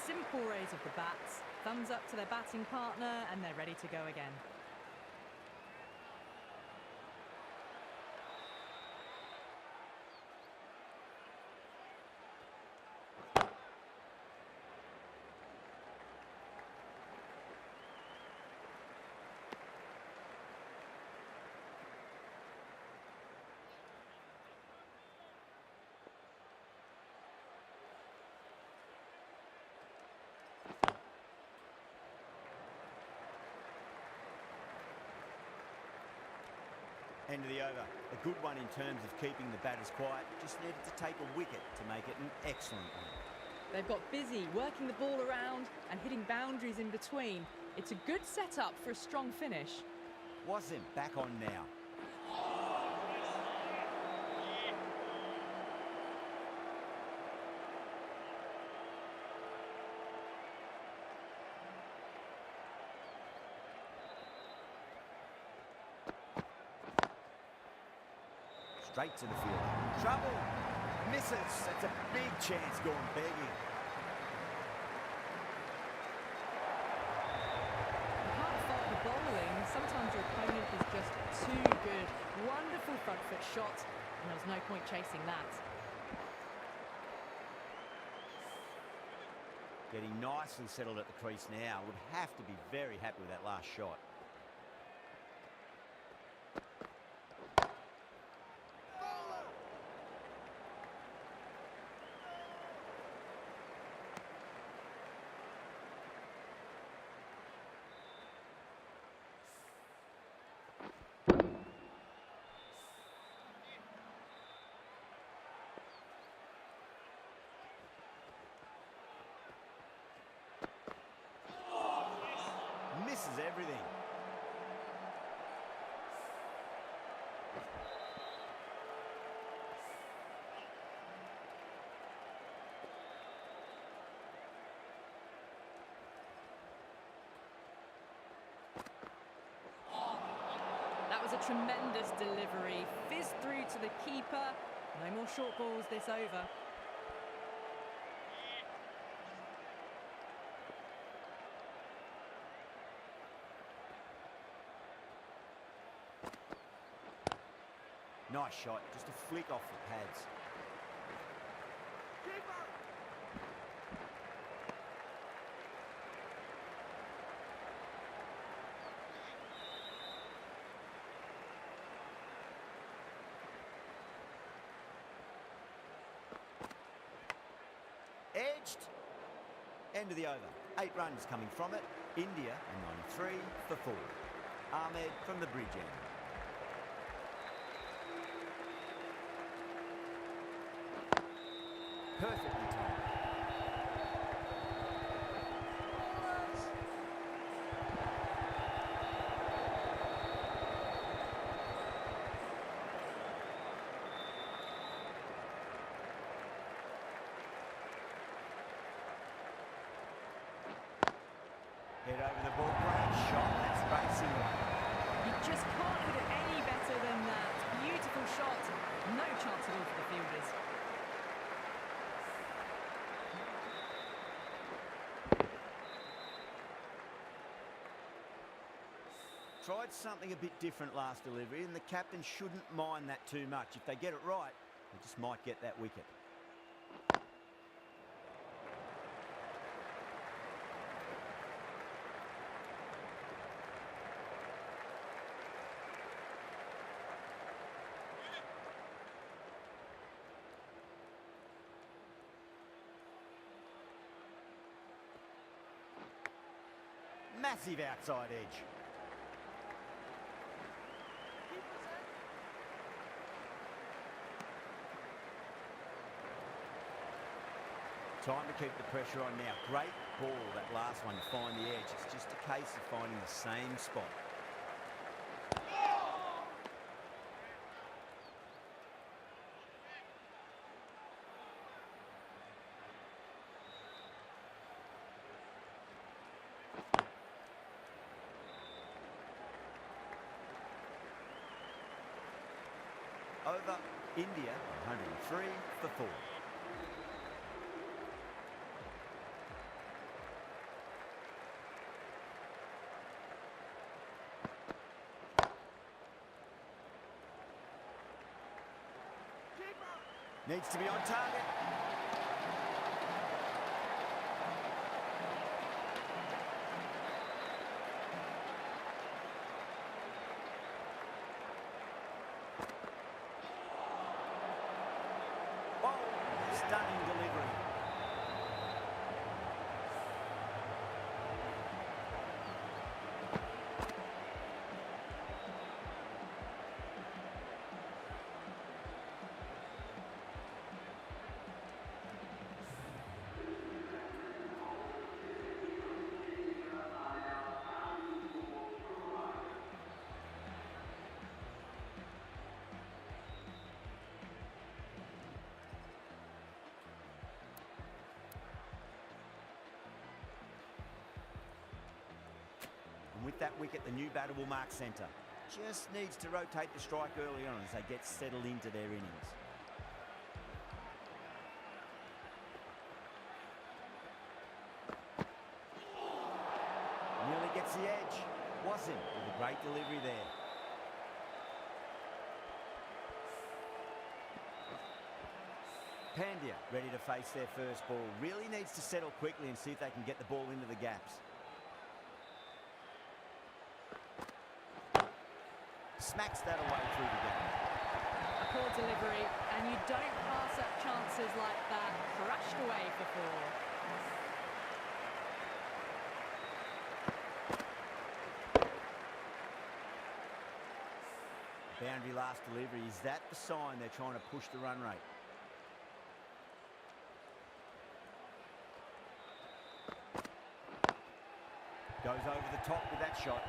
simple raise of the bats. Thumbs up to their batting partner, and they're ready to go again. End of the over. A good one in terms of keeping the batters quiet. Just needed to take a wicket to make it an excellent one. They've got busy working the ball around and hitting boundaries in between. It's a good setup for a strong finish. Wasim back on now. Straight to the field. Trouble. Misses. That's a big chance gone begging. You can't fault the bowling. Sometimes your opponent is just too good. Wonderful front foot shot, and there was no point chasing that. Getting nicely settled at the crease now. Would have to be very happy with that last shot. Misses everything. That was a tremendous delivery. Fizzed through to the keeper. No more short balls this over. Nice shot, just a flick off the pads. Edged. End of the over. 8 runs coming from it. India a 93 for 4. Ahmed from the bridge end. Perfectly timed. Head over the ball, great shot. That's racing one. You just can't hit it any better than that. Beautiful shot. No chance at all for the fielders. Tried something a bit different last delivery, and the captain shouldn't mind that too much. If they get it right, they just might get that wicket. Massive outside edge. Time to keep the pressure on now. Great ball, that last one, to find the edge. It's just a case of finding the same spot. Over India, 103 for 4. Needs to be on target. Oh, stunning delivery. With that wicket, the new batter will mark centre. Just needs to rotate the strike early on as they get settled into their innings. Nearly gets the edge. Wasn't, with a great delivery there. Pandya ready to face their first ball. Really needs to settle quickly and see if they can get the ball into the gaps. Smacks that away through the gap. A poor delivery, and you don't pass up chances like that. Crushed away for 4. Boundary last delivery. Is that the sign they're trying to push the run rate? Goes over the top with that shot.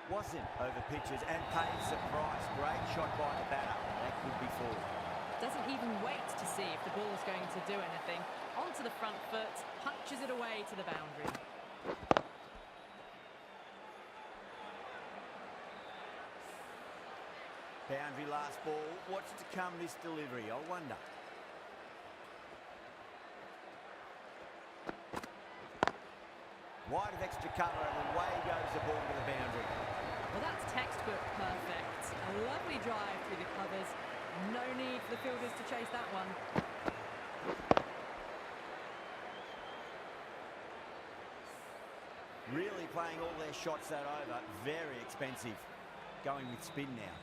Wasn't over pitches and pays the price. Great shot by the batter. That could be 4. Doesn't even wait to see if the ball's going to do anything. Onto the front foot, punches it away to the boundary. Boundary last ball. What's to come this delivery? I wonder. Wide of extra cover, and away goes the ball to the boundary. Well, that's textbook perfect. A lovely drive through the covers. No need for the fielders to chase that one. Really playing all their shots that over. Very expensive. Going with spin now.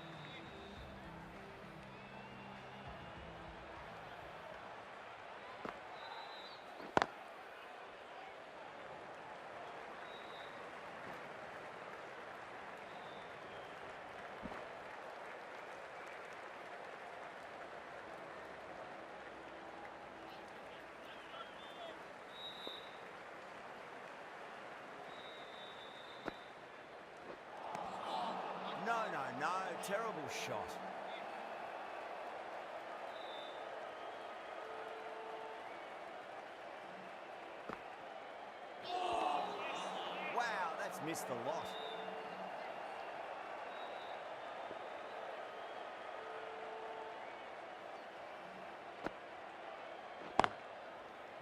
No, terrible shot. missed the lot.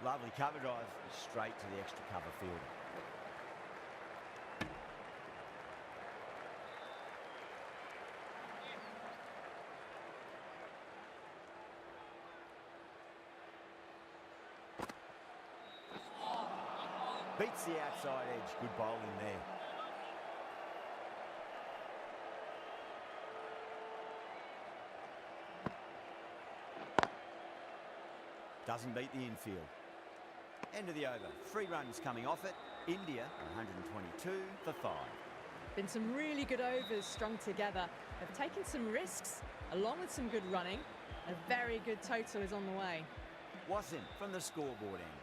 Lovely cover drive, straight to the extra cover fielder. Beats the outside edge. Good bowling there. Doesn't beat the infield. End of the over. 3 runs coming off it. India 122 for 5. Been some really good overs strung together. They've taken some risks, along with some good running. A very good total is on the way. Wasim from the scoreboard end.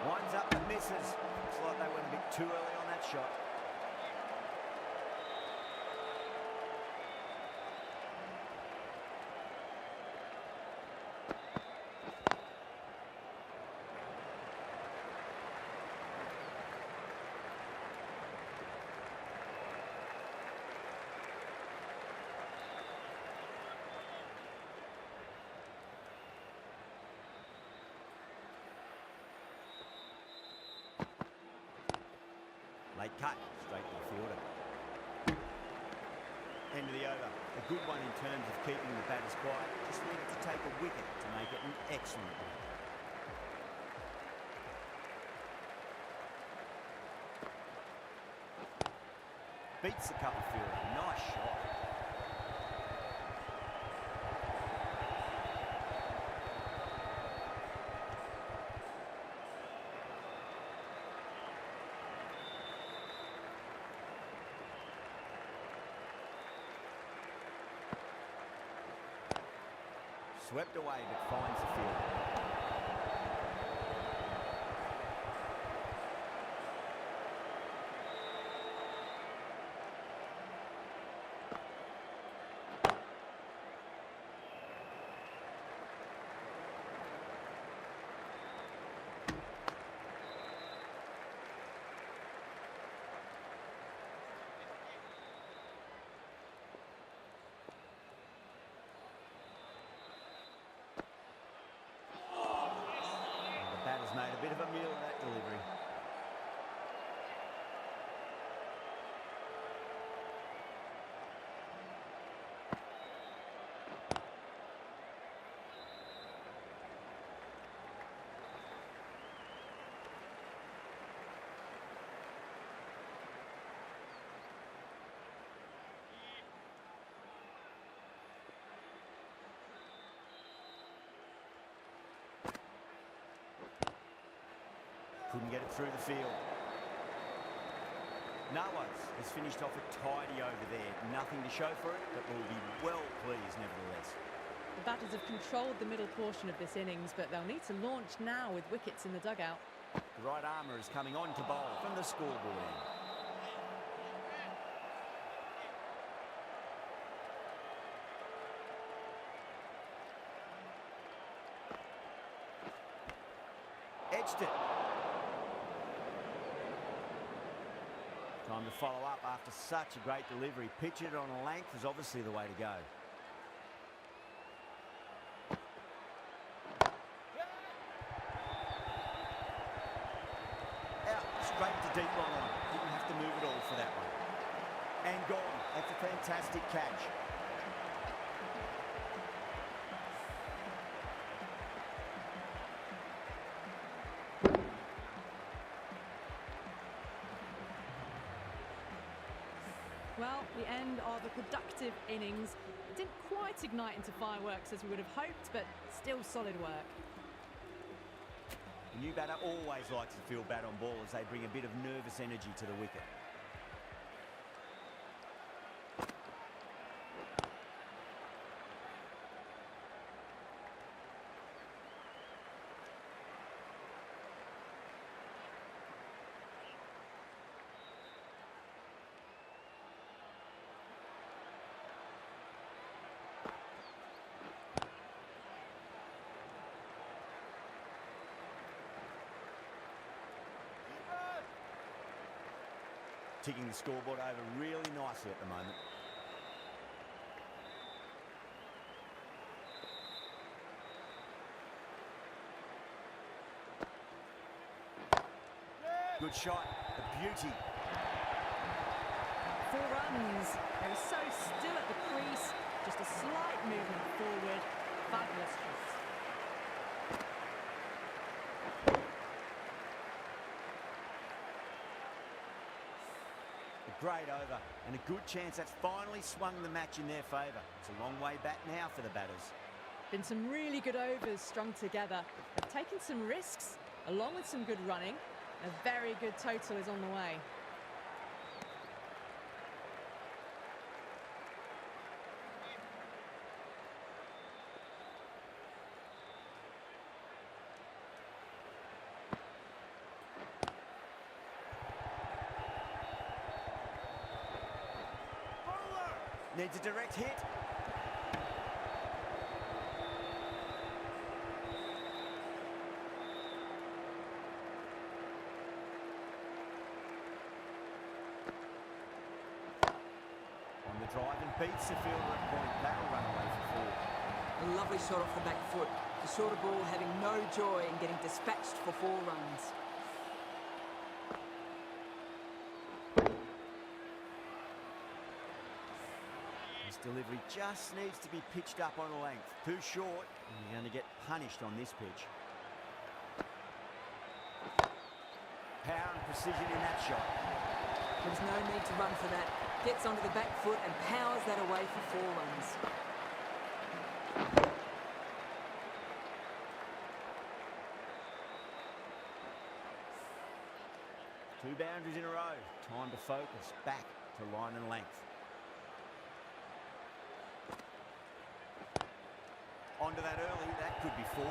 Winds up and misses. Looks like they went a bit too early on that shot. Late cut, straight to the fielder. End of the over. A good one in terms of keeping the batters quiet. Just needed to take a wicket to make it an excellent one. Beats the cover fielder. Nice shot. Swept away, but finds the field. Batter's made a bit of a meal of that delivery. Couldn't get it through the field. Nawaz has finished off a tidy over there. Nothing to show for it, but will be well pleased nevertheless. The batters have controlled the middle portion of this innings, but they'll need to launch now with wickets in the dugout. The right armour is coming on to bowl from the scoreboard end. Edged it. Time to follow up after such a great delivery. Pitching it on a length is obviously the way to go. Out, straight to deep long on. Didn't have to move at all for that one. And gone. That's a fantastic catch. Well, the end of a productive innings. It didn't quite ignite into fireworks as we would have hoped, but still solid work. The new batter always likes to feel bat on ball as they bring a bit of nervous energy to the wicket. Ticking the scoreboard over really nicely at the moment. Good shot, a beauty. 4 runs. They were so still at the crease. Just a slight movement forward. Fabulous shots. A great over and a good chance that's finally swung the match in their favour. It's a long way back now for the batters. Been some really good overs strung together. They've taken some risks, along with some good running. A very good total is on the way. Needs a direct hit. On the drive and beats the fielder at point. That'll run away for 4. A lovely shot off the back foot. The shorter ball having no joy in getting dispatched for 4 runs. Delivery just needs to be pitched up on a length. Too short, and you're going to get punished on this pitch. Power and precision in that shot. There's no need to run for that. Gets onto the back foot and powers that away for 4 runs. Two boundaries in a row. Time to focus. Back to line and length. Onto that early, that could be 4.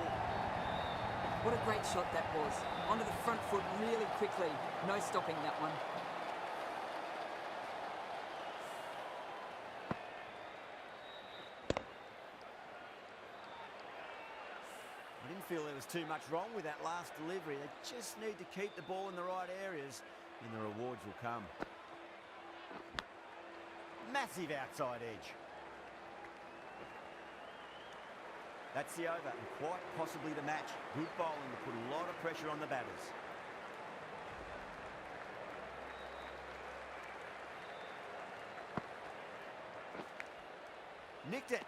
What a great shot that was. Onto the front foot really quickly. No stopping that one. I didn't feel there was too much wrong with that last delivery. They just need to keep the ball in the right areas and the rewards will come. Massive outside edge. That's the over and quite possibly the match. Good bowling to put a lot of pressure on the batters. Nicked it.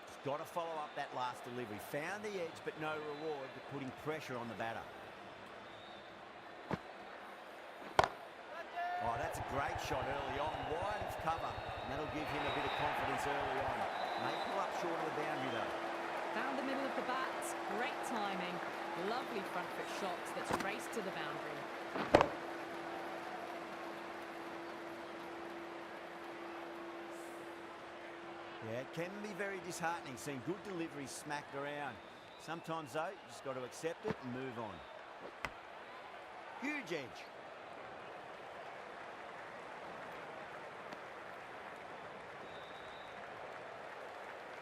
Just got to follow up that last delivery. Found the edge but no reward, but putting pressure on the batter. Oh, that's a great shot early on, wide of cover, and that'll give him a bit of confidence early on. May pull up short of the boundary though. Found the middle of the bat, great timing, lovely front foot shots that's raced to the boundary. Yeah, it can be very disheartening seeing good deliveries smacked around. Sometimes though, you just got to accept it and move on. Huge edge.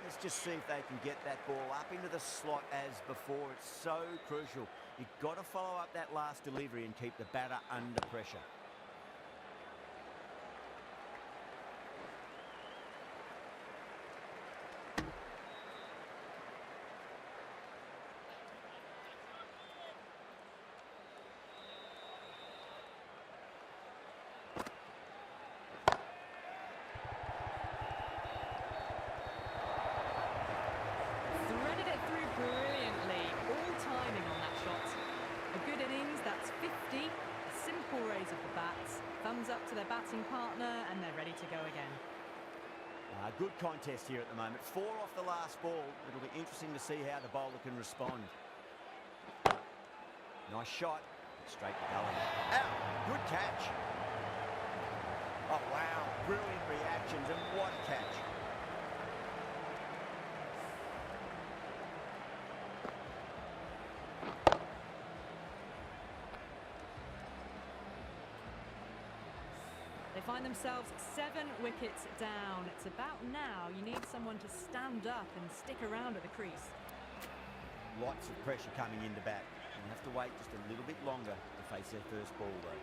Let's just see if they can get that ball up into the slot as before. It's so crucial. You've got to follow up that last delivery and keep the batter under pressure. good contest here at the moment. 4 off the last ball. It'll be interesting to see how the bowler can respond. Nice shot. Straight to gully. Out. Good catch. Oh, wow. Brilliant reactions, and what a catch. They find themselves 7 wickets down. It's about now you need someone to stand up and stick around at the crease. Lots of pressure coming into bat. You have to wait just a little bit longer to face their first ball, though.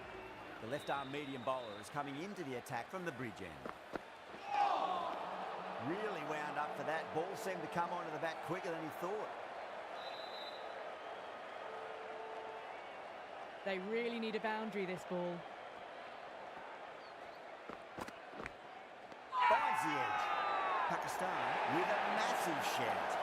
The left-arm medium bowler is coming into the attack from the bridge end. Really wound up for that. Ball seemed to come onto the bat quicker than he thought. They really need a boundary, this ball. Finds the edge. Pakistan with a massive shout.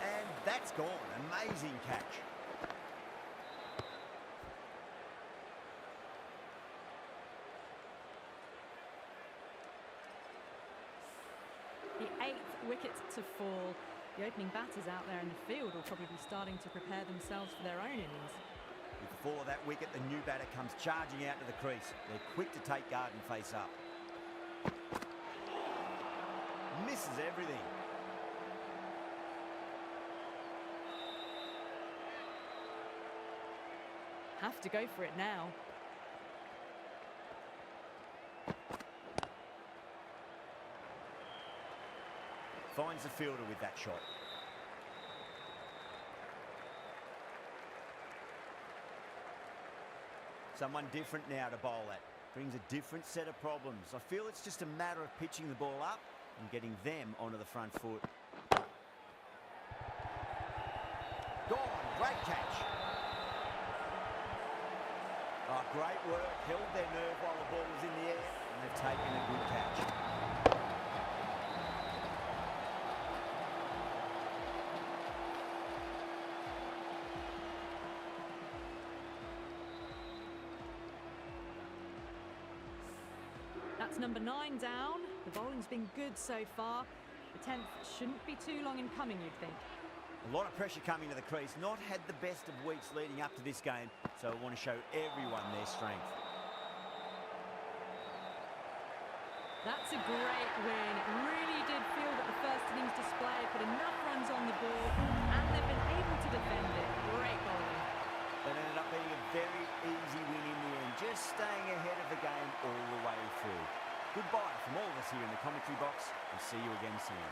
And that's gone. Amazing catch. The 8th wicket to fall. The opening batters out there in the field will probably be starting to prepare themselves for their own innings. With the fall of that wicket, the new batter comes charging out to the crease. They're quick to take guard and face up. Misses everything. Have to go for it now. Finds the fielder with that shot. Someone different now to bowl at. Brings a different set of problems. I feel it's just a matter of pitching the ball up and getting them onto the front foot. Gone. Great catch. Oh, great work. Held their nerve while the ball was in the air, and they've taken a good catch. That's number 9 down. The bowling's been good so far. The 10th shouldn't be too long in coming, you'd think. A lot of pressure coming to the crease. Not had the best of weeks leading up to this game, so I want to show everyone their strength. That's a great win. It really did feel that the first innings display put enough runs on the board, and they've been able to defend it. Great bowling. That ended up being a very easy win in the end, just staying ahead of the game all the way through. Goodbye from all of us here in the commentary box, and see you again soon.